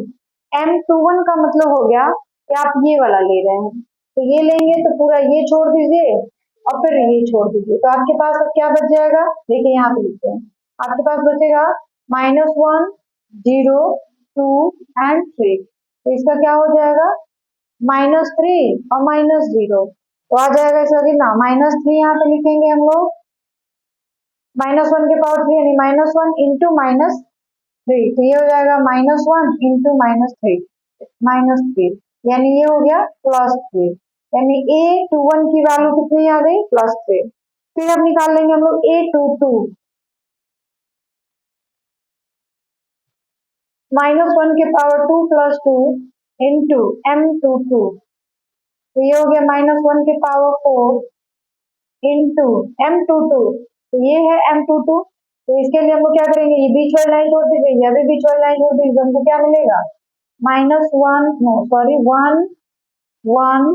M21 का मतलब हो गया कि आप ये वाला ले रहे हैं, तो ये लेंगे तो पूरा ये छोड़ दीजिए और फिर ये छोड़ दीजिए, तो आपके पास अब क्या बच जाएगा, देखिए यहाँ पे लिखते हैं, आपके पास बचेगा -1 0 2 एंड 3, तो इसका क्या हो जाएगा -3 और -0, तो आ जाएगा इसका कितना -3, यहाँ पे लिखेंगे हम लोग -1 के पावर 3 यानी -1 इंटू -3, तो ये हो जाएगा -1 इंटू -3 यानी ये हो गया +3, यानी A21 की वैल्यू कितनी आ गई +3। फिर अब निकाल लेंगे हम लोग A22, -1 के पावर 2 + 2 इंटू M22, तो ये हो गया -1 के पावर 4 इंटू M22, तो ये है M22, तो इसके लिए हमको क्या करेंगे, ये बीच वाली लाइन छोड़ दीजिए, यह भी बीच वाली लाइन छोड़ दीजिए, हमको क्या मिलेगा -1 नो सॉरी 1 1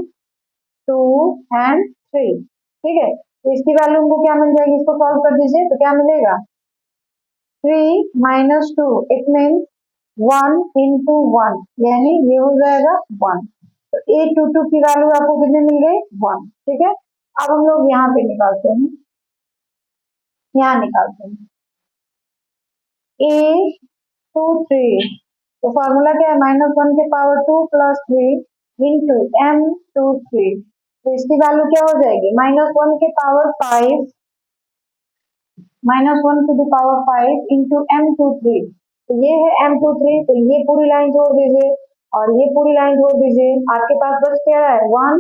2 एंड 3, ठीक है, तो इसकी वैल्यू हमको क्या मिल जाएगी, इसको सॉल्व कर दीजिए तो क्या मिलेगा, 3 - 2 इट मीन्स 1 into 1 यानी ये हो जाएगा 1। तो A22 की वैल्यू आपको कितने मिल गई, 1। ठीक है, अब हम लोग यहाँ पे निकालते हैं, यहाँ निकालते हैं A23, तो फॉर्मूला क्या है, -1 के पावर 2 + 3 इंटू M23। तो इसकी वैल्यू क्या हो जाएगी, -1 के power 5 -1 to the power 5 into M23। तो ये है M23, तो ये पूरी लाइन जोड़ दीजिए और ये पूरी लाइन जोड़ दीजिए, आपके पास बच क्या है, 1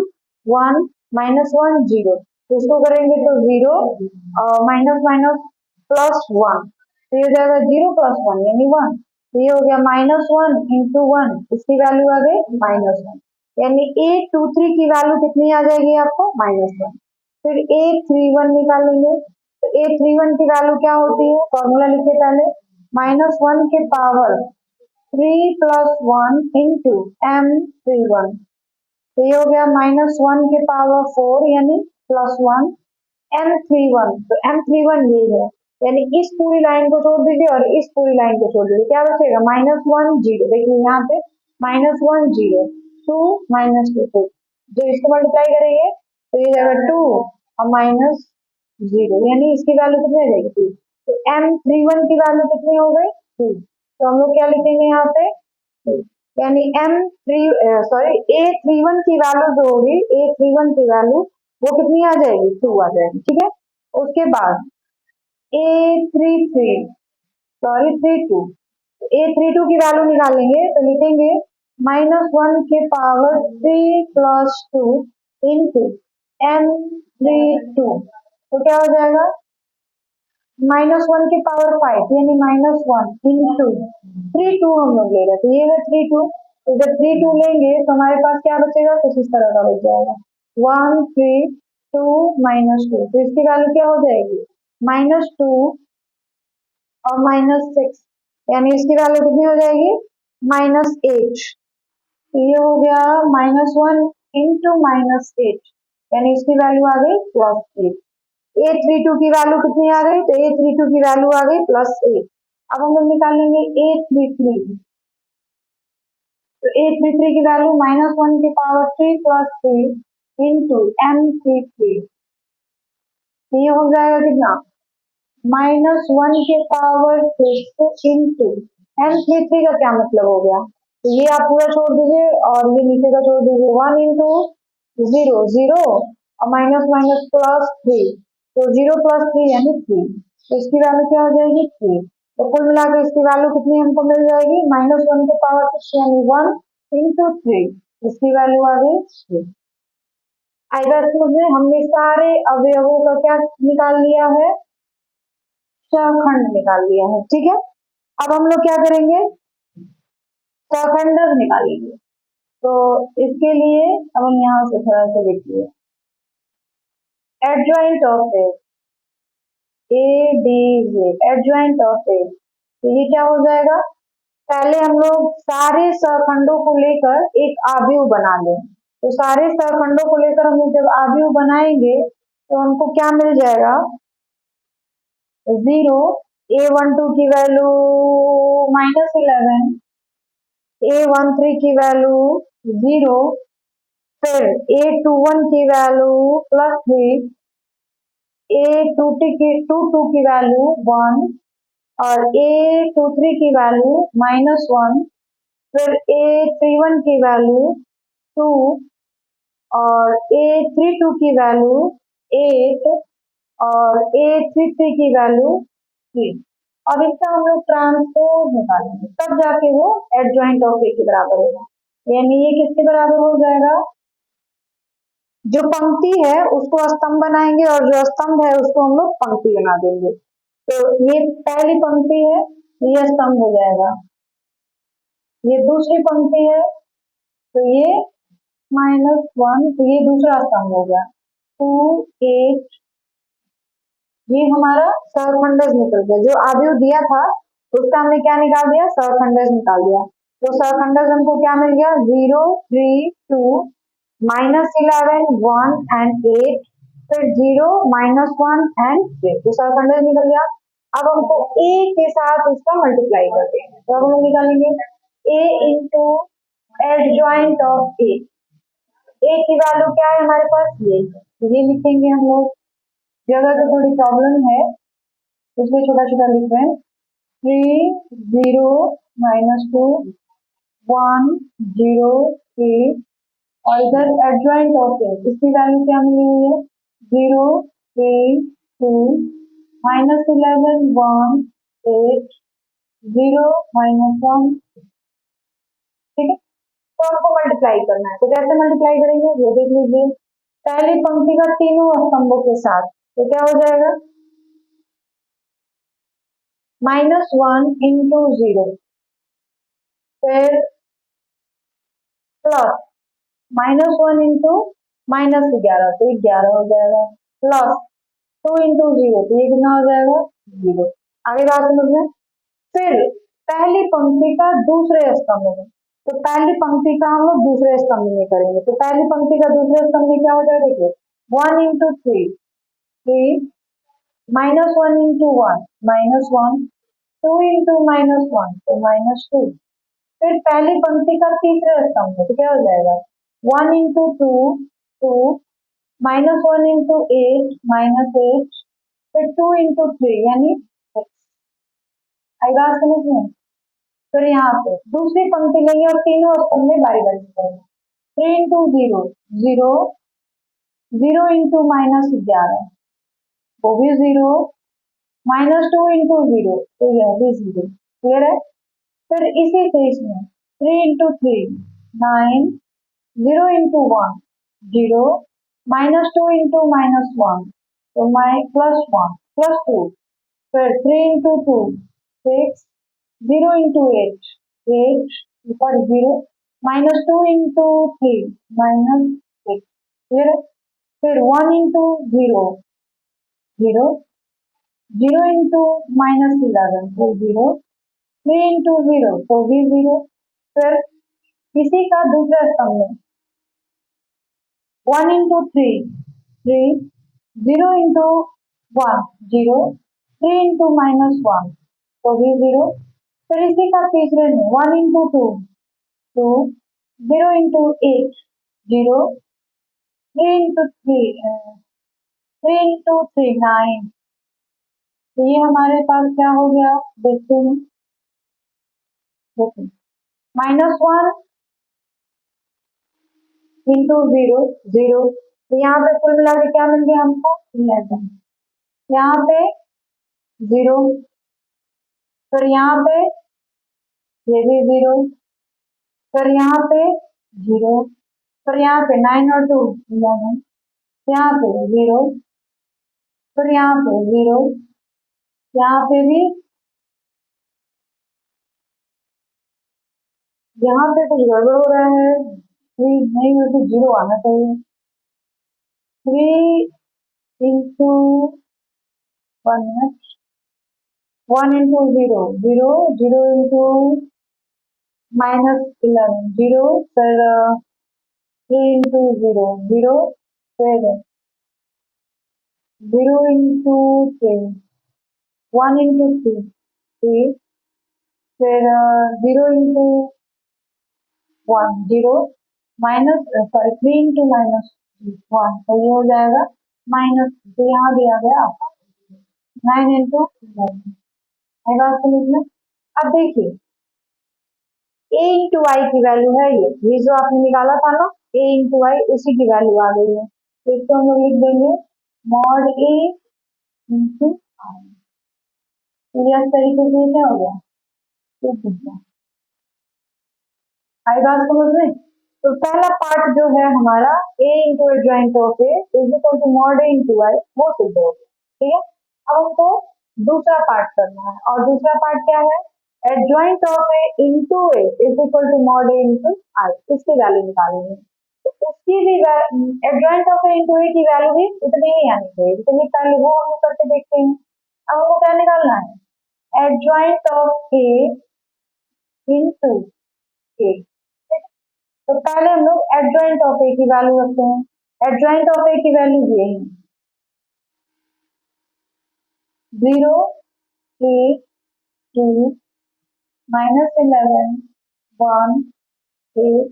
1 -1 0। तो इसको करेंगे तो 0 माइनस माइनस +1, तो ये हो जाएगा 0 + 1 यानी 1। तो ये हो गया -1 इंटू 1, इसकी वैल्यू आ गई -1, यानी A23 की वैल्यू कितनी आ जाएगी आपको, -1। फिर A31 निकालेंगे, तो A31 की वैल्यू क्या होती है, फॉर्मूला लिखिए पहले, -1 के पावर 3 + 1 इंटू M31। तो ये हो गया -1 के पावर 4 यानी +1 M31। तो M31 ये है, यानी इस पूरी लाइन को छोड़ दीजिए और इस पूरी लाइन को छोड़ दीजिए, क्या बचेगा, -1 0। देखिए यहाँ पे -1 0 2 -2 जो इसको मल्टीप्लाई करेंगे तो ये जाएगा 2 और -0, यानी इसकी वैल्यू कितनी आ जाएगी, 2। तो M31 की वैल्यू कितनी हो गई, 2। तो हम लोग क्या लिखेंगे यहाँ पे, 2, यानी A31 की वैल्यू जो होगी, A31 की वैल्यू वो कितनी आ जाएगी, 2 आ जाएगी। ठीक है, उसके बाद A33 सॉरी 32, A32 की वैल्यू निकालेंगे तो लिखेंगे -1 के पावर 3 + 2 इंटू M32। तो क्या हो जाएगा, -1 के पावर 5 यानी -1 इंटू 32 हम लोग ले रहे हैं, तो ये है 32। तो जब 32 लेंगे तो हमारे पास क्या बचेगा, कुछ इस तरह का बच जाएगा 1 3 2 -2। तो इसकी वैल्यू क्या हो जाएगी, -2 और -6, यानी इसकी वैल्यू कितनी हो जाएगी, -8। तो ये हो गया -1 इंटू -8, यानी इसकी वैल्यू आ गई +8। A32 की वैल्यू कितनी आ गई, तो A32 की वैल्यू आ गई +8। अब हम लोग निकालेंगे A33, तो A33 की वैल्यू -1 के पावर 3 + 3 इंटू M33। तो ये हो जाएगा कितना, -1 के पावर 6 इंटू M33 का क्या मतलब हो गया, तो ये आप पूरा छोड़ दीजिए और ये नीचे का छोड़ दीजिए, 1 इंटू 0 0 और माइनस माइनस +3, तो 0 + 3 यानी 3। तो इसकी वैल्यू क्या हो जाएगी, 3। तो कुल मिलाकर इसकी वैल्यू कितनी हमको मिल जाएगी, -1 के पावर 6 यानी 1 इंटू 3, इसकी वैल्यू आ गई 3। आई बात समझ में, हमने सारे अवयवों का क्या निकाल लिया है, सहखंड निकाल लिया है। ठीक है, अब हम लोग क्या करेंगे, सहखंड निकालेंगे। तो इसके लिए अब हम यहाँ से थोड़ा सा देखिए, adjoint of ADJ, adjoint of A, तो ये क्या हो जाएगा, पहले हम लोग सारे सहखंडों को लेकर एक आव्यूह बना लें। तो सारे सहखंडों को लेकर हम लोग जब आव्यूह बनाएंगे तो हमको क्या मिल जाएगा, 0, A12 की वैल्यू -11, A13 की वैल्यू 0, फिर A21 की वैल्यू +3, A22 की वैल्यू 1 और A23 की वैल्यू -1, फिर A31 की वैल्यू 2 और A32 की वैल्यू 8 और A33 की वैल्यू 3। और इसका हम लोग ट्रांसपोज निकालेंगे, तब जाके वो एडजॉइंट ऑफ ए के बराबर होगा, यानी ये किसके बराबर हो जाएगा, जो पंक्ति है उसको स्तंभ बनाएंगे और जो स्तंभ है उसको हम लोग पंक्ति बना देंगे। तो ये पहली पंक्ति है, ये स्तंभ हो जाएगा, ये दूसरी पंक्ति है तो ये -1, तो ये दूसरा स्तंभ हो गया 2 8। ये हमारा सहखंडज निकल गया, जो आव्यूह दिया था उसका हमने क्या निकाल दिया, सहखंडज निकाल दिया। तो सहखंडज हमको क्या मिल गया, 0 3 2 -11 1 and 8 फिर 0 -1 एंड j, दूसरा कंडीशन निकल गया। अब हमको a के साथ उसका मल्टीप्लाई करते हैं, तो अब हम निकालेंगे a into adjoint of a की वैल्यू क्या है हमारे पास, ये लिखेंगे हम लोग। जगह तो थोड़ी प्रॉब्लम है, इसलिए छोटा छोटा लिख रहे हैं। 3 0 -2 1 0 3, और इधर एडजॉइंट ऑफ इसकी वैल्यू क्या मिली हुई है, 0 3 2 -11 1 8 0 -1, ठीक है। तो हमको मल्टीप्लाई करना है, तो कैसे मल्टीप्लाई करेंगे वो देख लीजिए। पहली पंक्ति का तीनों स्तंभों के साथ, तो क्या हो जाएगा, -1 इंटू 0, फिर प्लस -1 इंटू -11, तो 11 हो जाएगा, प्लस 2 इंटू 0, तो ये कितना हो जाएगा, 0। आगे बात समझ में। फिर पहली पंक्ति का दूसरे स्तंभ में, तो पहली पंक्ति का हम लोग दूसरे स्तंभ में करेंगे, तो पहली पंक्ति का दूसरे स्तंभ में क्या हो जाएगा, देखिए 1 इंटू 3 3, -1 इंटू 1 -1, 2 इंटू -1 तो -2। फिर पहली पंक्ति का तीसरे स्तंभ में, तो क्या हो जाएगा, 1 इंटू 2 2, -1 इंटू 8 -8, फिर 2 इंटू 3 यानी 6। आई बात समझ में। फिर यहाँ पे दूसरी पंक्ति लेंगे और तीनों स्तंभ में बारी बारी से करेंगे। 3 इंटू 0 0, 0 इंटू -11 वो भी 0, -2 इंटू 0 तो यह भी 0, क्लियर है। फिर इसी से इसमें 3 इंटू 3 9, 0 इंटू 1 0, -2 इंटू -1 तो +1 +2, फिर 3 इंटू 2 6, 0 इंटू 8 8, ऊपर 0, -2 इंटू 3 -6, क्लियर है। फिर 1 इंटू 0 0, 0 इंटू -11 तो 0, 3 इंटू 0 तो भी 0। फिर इसी का दूसरा स्तंभ में 1 इंटू 3 3, 0 इंटू 1 0, 3 इंटू -1 तो भी 0। फिर इसी का तीसरे में 1 इंटू 2 2, 0 इंटू 8 0, 3 इंटू 3 9, तो ये हमारे पास क्या हो गया, देखते हैं, देखिए -1 इंटू 0 0, तो यहाँ पे कुल मिला के क्या मिल गया हमको, 11। यहाँ पे 0, फिर यहाँ पे ये भी 0, फिर यहाँ पे 0, फिर यहाँ पे 9 और 2 11, यहाँ पे 0, फिर यहाँ पे 0, यहाँ पे भी, यहाँ पे कुछ गड़बड़ हो रहा है, 3 नहीं बल्कि 0 आना चाहिए। 3 इंटू 1 1 इंटू 0 0, 0 इंटू -11 0, फिर 3 इंटू 0 0, फिर 0 इंटू 3 1 इंटू 3 3, फिर 0 इंटू 1 0, सॉरी 3 इंटू -1 तो ये हो जाएगा माइनस, तो यहाँ भी आ गया 9 इंटू 11। बात समझ में। अब देखिए a इंटू आई की वैल्यू है ये जो आपने निकाला था ना, a इंटू आई उसी की वैल्यू आ गई है, तो इसको हम लोग लिख देंगे मॉड a इंटू आई। तो यह तरीके से क्या हो गया, आई बात समझ में। तो पहला पार्ट जो है हमारा a into adjoint of a is equal to mod a into I, वो सिद्ध हो गया, ठीक है। अब हमको दूसरा पार्ट करना है, और दूसरा पार्ट क्या है, adjoint of a into a is equal to mod a into I, इसकी वैल्यू निकालेंगे। तो उसकी भी adjoint of a into a की वैल्यू भी उतनी ही आनी चाहिए जितनी पहले, वो हम लोग करके देखते हैं। अब हमको क्या निकालना है, adjoint of a into a। तो पहले हम लोग एडजॉइंट ऑफ ए की वैल्यू रखते हैं, एडजॉइंट ऑफ ए की वैल्यू ये है 0, 3, 2, -11, 1, 8,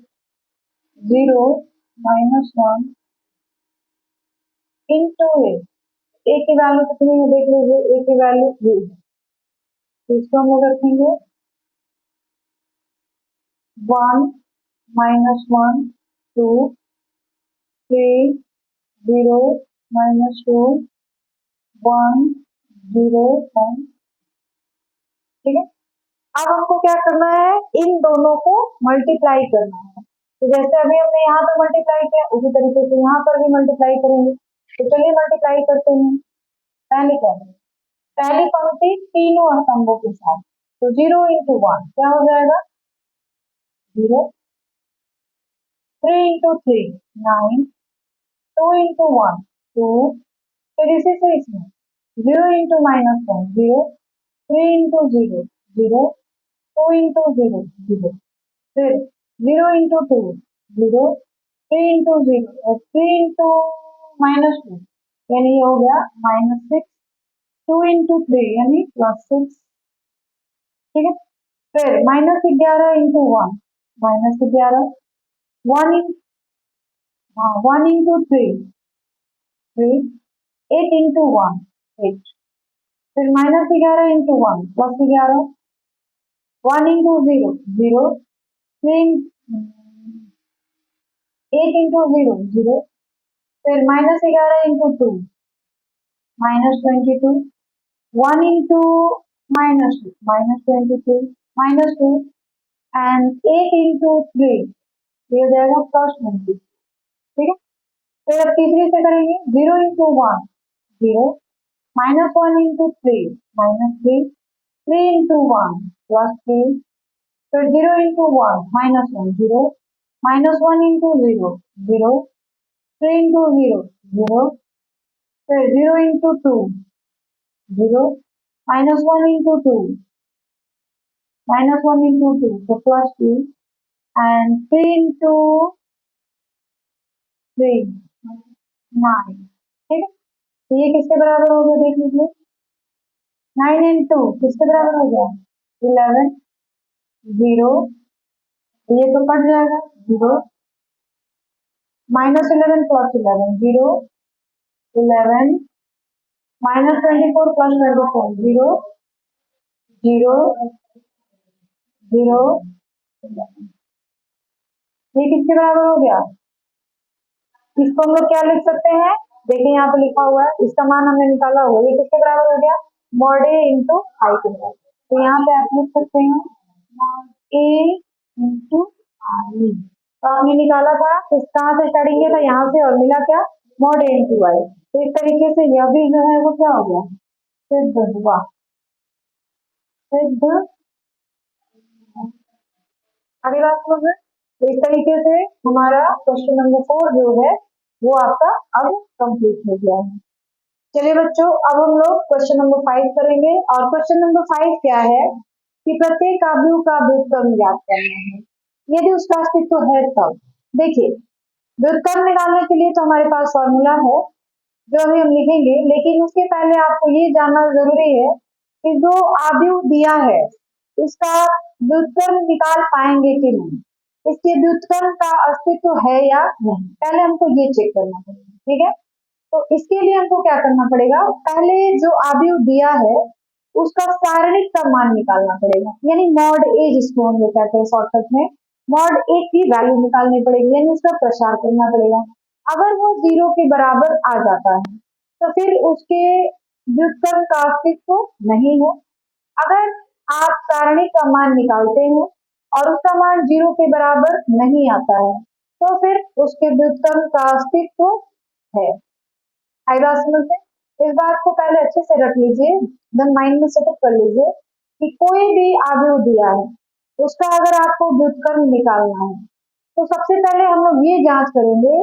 0, -1 into a। ए की वैल्यू कितनी है देख लीजिए, ए की वैल्यू ये है, तो इसको हम लोग रखेंगे 1, -1, 2, 3, 0, -2, 1, 0, 1। ठीक है, अब हमको क्या करना है, इन दोनों को मल्टीप्लाई करना है। तो जैसे अभी हमने यहाँ पर मल्टीप्लाई किया, उसी तरीके से यहाँ पर भी मल्टीप्लाई करेंगे। तो चलिए मल्टीप्लाई करते हैं। पहले क्या है, पहली पंक्ति तीनों स्तंभों के साथ, तो 0 into 1 क्या हो जाएगा 0, 3 into 3 9, 2 into 1 2, फिर इसी से इसमें 0 into -1 0, 3 into 0 0, 2 into 0 0, फिर 0 into 2 0, 3 into 0 3 into -2 यानी ये हो गया -6, 2 into 3 यानी +6। ठीक है, फिर -11 into 1 -11, 1 in 1 into 3 3, 8 into 1 8, फिर -11 into 1 +11, 1 into 0 0, 3 8 into 0 0, फिर -11 into 2 -22, 1 into -2 -22 -2, and 8 into 3 ये हो जाएगा +20। ठीक है, फिर अब तीसरी से करेंगे 0 into 1 0, -1 into 3 -3, 3 into 1 +3, फिर 0 into 1 -1 0, -1 into 0 0, 3 into 0 0, फिर 0 into 2 0, -1 into 2 -1 into 2 so +2, and 3 into 3 9। ठीक है, तो ये किसके बराबर हो गया देख लीजिए, 9 and 2 किसके बराबर हो गया 11, 0, ये तो कट जाएगा 0, -11 + 11 0, 11, -24 + 24 0, 0, 0, ये किसके बराबर हो गया, इसको हम लोग क्या लिख सकते हैं, देखिए यहाँ पे लिखा हुआ है, इसका मान हमने निकाला हुआ, ये किसके बराबर हो गया मॉड ए इंटू आई के बराबर। तो यहाँ पे आप लिख सकते हैं मॉड ए इंटू आई, तो हमने निकाला था, इस कहाँ से स्टार्टिंग किया था यहाँ से, और मिला क्या मॉड ए इंटू आई। तो इस तरीके से यह भी जो है वो क्या हो गया सिद्ध हुआ, सिद्ध। अगली बात समझ में, तो इस तरीके से हमारा क्वेश्चन नंबर 4 जो है वो आपका अब कंप्लीट हो गया है। चलिए बच्चों, अब हम लोग क्वेश्चन नंबर 5 करेंगे, और क्वेश्चन नंबर 5 क्या है कि प्रत्येक आव्यूह का व्युत्क्रम ज्ञात करना है, यदि उसका अस्तित्व है तब। देखिए, व्युत्क्रम निकालने के लिए तो हमारे पास फॉर्मूला है जो अभी हम लिखेंगे, लेकिन उसके पहले आपको ये जानना जरूरी है कि जो आव्यूह दिया है इसका व्युत्क्रम निकाल पाएंगे कि नहीं, इसके व्युत्क्रम का अस्तित्व है या नहीं, पहले हमको ये चेक करना पड़ेगा। ठीक है, तो इसके लिए हमको क्या करना पड़ेगा, पहले जो आव्यूह दिया है उसका सारणिक का मान निकालना पड़ेगा, यानी मॉड ए जिसको हम लोग कहते हैं शॉर्टकट में, मॉड ए की वैल्यू निकालनी पड़ेगी, यानी उसका प्रसार करना पड़ेगा। अगर वो 0 के बराबर आ जाता है तो फिर उसके व्युत्क्रम का अस्तित्व नहीं है। अगर आप सारणी का मान निकालते हैं और उसका मान 0 के बराबर नहीं आता है तो फिर उसके व्युत्क्रम का अस्तित्व है। आई बात समझ में, इस बात को पहले अच्छे से रख लीजिए, एकदम माइंड में सेटअप कर लीजिए कि कोई भी आव्यूह दिया है उसका अगर आपको व्युत्क्रम निकालना है तो सबसे पहले हम लोग ये जांच करेंगे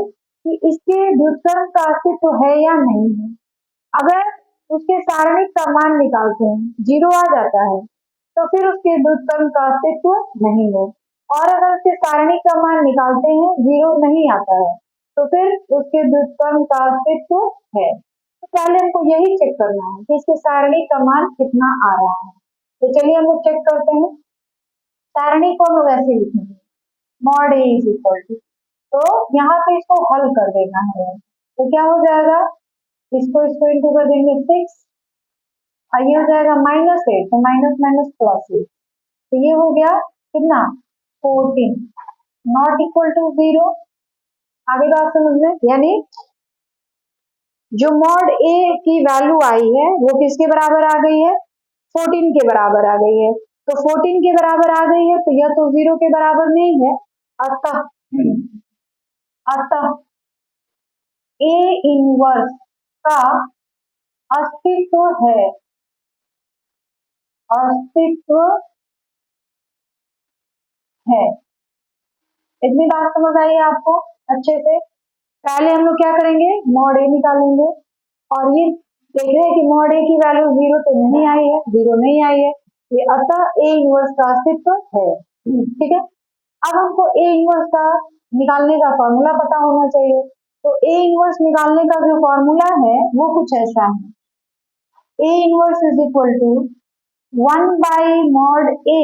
कि इसके व्युत्क्रम का अस्तित्व है या नहीं है। अगर उसके सारणिक का मान निकालते हैं 0 आ जाता है तो फिर उसके व्युत्क्रम का अस्तित्व नहीं है, और अगर उसके सारणिक का मान निकालते हैं 0 नहीं आता है तो फिर उसके व्युत्क्रम का अस्तित्व है। तो पहले हमको यही चेक करना है कि इसके सारणी का मान कितना आ रहा है। तो चलिए हम लोग चेक करते हैं। सारणी को हम लोग ऐसे लिखेंगे, mod A is equal to, तो यहाँ पे इसको हल कर देना है। तो क्या हो जाएगा, इसको इंटू कर देंगे 6, और ये हो जाएगा -8, तो माइनस माइनस +8, तो ये हो गया कितना 14, नॉट इक्वल टू 0। आगे बात समझ में, यानी जो मॉड ए की वैल्यू आई है वो किसके बराबर आ गई है, 14 के बराबर आ गई है। तो 14 के बराबर आ गई है तो यह तो 0 के बराबर नहीं है, अतः अतः ए इनवर्स का अस्तित्व है, अस्तित्व है। इतनी बात समझ आई आपको अच्छे से। पहले हम लोग क्या करेंगे, मॉड ए निकालेंगे, और ये देख रहे हैं कि मॉड ए की वैल्यू 0 तो नहीं आई है, 0 नहीं आई है, ये अतः ए इनवर्स का अस्तित्व है। ठीक है, अब हमको ए इनवर्स का निकालने का फॉर्मूला पता होना चाहिए। तो ए इनवर्स निकालने का जो फॉर्मूला है वो कुछ ऐसा है, A inverse is equal to 1/mod A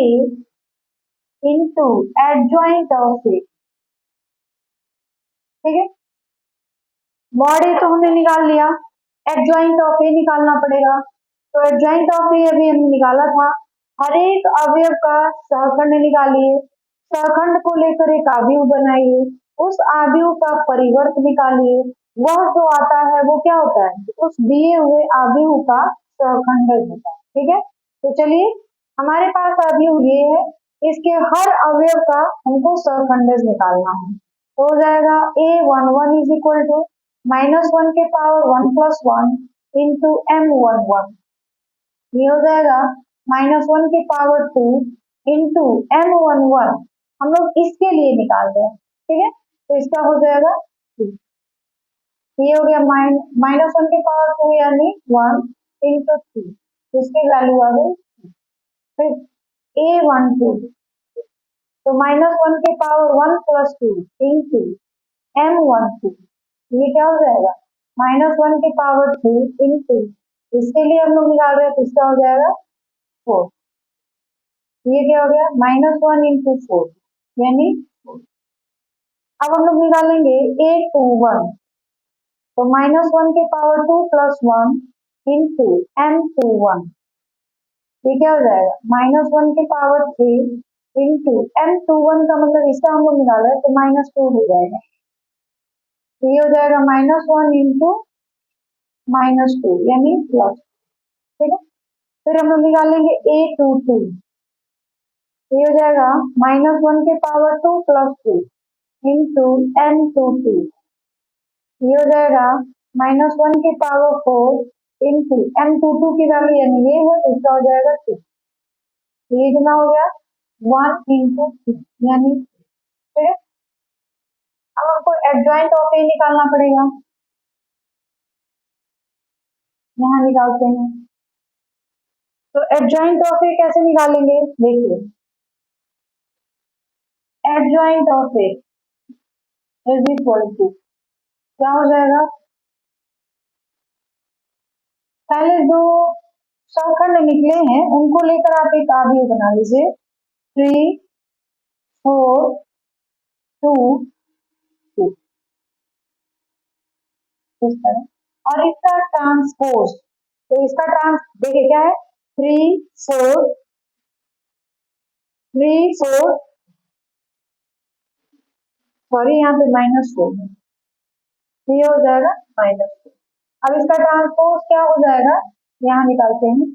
into adjoint of A. ठीक है, मॉड ए तो हमने निकाल लिया, एडजॉइंट ऑफ ए निकालना पड़ेगा। तो एडजॉइंट ऑफ ए अभी हमने निकाला था, हर एक अवयव का सहखंड निकालिए, सहखंड को लेकर एक आव्यूह बनाइए, उस आव्यूह का परिवर्त निकालिए, वह जो आता है वो क्या होता है, उस दिए हुए आव्यूह का सहखंड होता है। ठीक है, तो चलिए हमारे पास आव्यूह ये है, इसके हर अवयव का हमको सहखंड निकालना है। तो हो जाएगा A11 इज इक्वल टू -1 के पावर 1+1 इंटू M11, ये हो जाएगा -1 के पावर 2 इंटू M11, हम लोग इसके लिए निकाल रहे हैं। ठीक है, तो इसका हो जाएगा 2, ये हो गया -1 के पावर 2 यानी 1 इंटू 2, इसकी वैल्यू आ गई। फिर A12, तो -1 के पावर 1+2 इंटू M12, ये क्या हो जाएगा -1 के पावर 2 इंटू, इसके लिए हम लोग निकाल रहे हैं तो इसका हो जाएगा 4, ये क्या हो गया -1 इंटू 4 यानी 4। अब हम लोग निकालेंगे A21, तो -1 के पावर 2 + 1 इंटू M21, ये क्या हो जाएगा -1 के पावर 3 इंटू M21 का मतलब इसका हम लोग निकाल रहे हैं तो -2 हो जाएगा, तो ये हो जाएगा -1 इंटू -2 यानी प्लस। ठीक है, फिर हम लोग निकालेंगे A22, ये हो जाएगा -1 के पावर 2 + 2 इंटू M22, ये हो जाएगा -1 के पावर 4 इंटू M22 की वैल्यू यानी ये है तो इसका हो जाएगा 2, ये कितना हो गया 1 इंटू 2 यानी। ठीक है, अब हमको एडजॉइंट ऑफ ए निकालना पड़ेगा, यहाँ निकालते हैं। तो एडजॉइंट ऑफ ए कैसे निकालेंगे, देखिए adjoint of A is equal to क्या हो जाएगा, पहले जो सहखंड निकले हैं उनको लेकर आप एक आव्यूह बना लीजिए, 3 4 2 2 इस तरह, और इसका ट्रांसपोज, तो इसका ट्रांस देखिए क्या है 3 4 3 4, सॉरी यहाँ पे -4 है, तो ये हो जाएगा -4। अब इसका ट्रांसपोज क्या हो जाएगा, यहाँ निकालते हैं,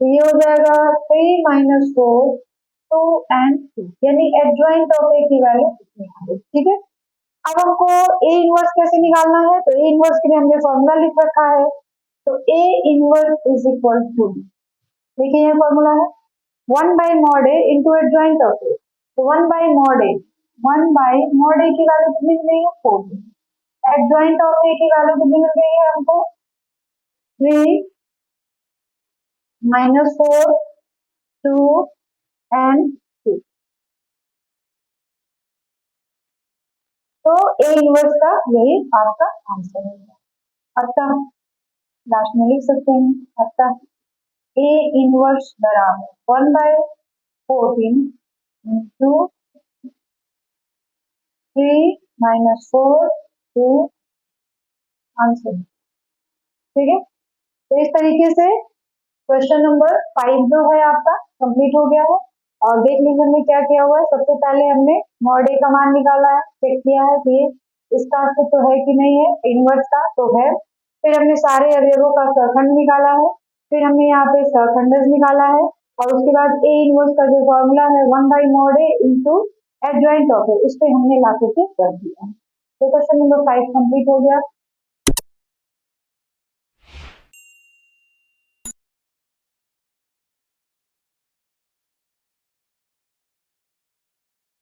तो ये हो जाएगा 3 - 4 2 and 2 यानी एडजॉइंट ऑफ ए की वैल्यू कितनी आ गई। ठीक है, अब हमको ए इनवर्स कैसे निकालना है, तो ए इनवर्स के लिए हमने फॉर्मूला लिख रखा है, तो A inverse is equal to, देखिए ये फॉर्मूला है 1/mod A into adjoint of A, तो 1/mod A, 1/mod A की वैल्यू कितनी मिल गई है 4, एडजॉइंट ऑफ ए की वैल्यू कितनी मिल गई है हमको 3 -4 2 and 2, तो ए इनवर्स का यही आपका आंसर है। अच्छा, लास्ट में लिख सकते हैं आपका ए इनवर्स बराबर 1/14 इंटू 3 - 4 टू आंसर। ठीक है, तो इस तरीके से क्वेश्चन नंबर 5 जो है आपका कंप्लीट हो गया है। और देख लीजिए हमने क्या किया हुआ है। सबसे पहले हमने मॉड ए का मान निकाला है, चेक किया है कि इसका अस्तित्व तो है कि नहीं है, इनवर्स का तो है। फिर हमने सारे अवयवों का सहखंड निकाला है, फिर हमने यहाँ पे सहखंडज निकाला है, और उसके बाद ए इनवर्स का जो फॉर्मूला है 1/mod a into adjoint of A, उस पर हमने ला के कर दिया है। तो क्वेश्चन नंबर 5 कंप्लीट हो गया।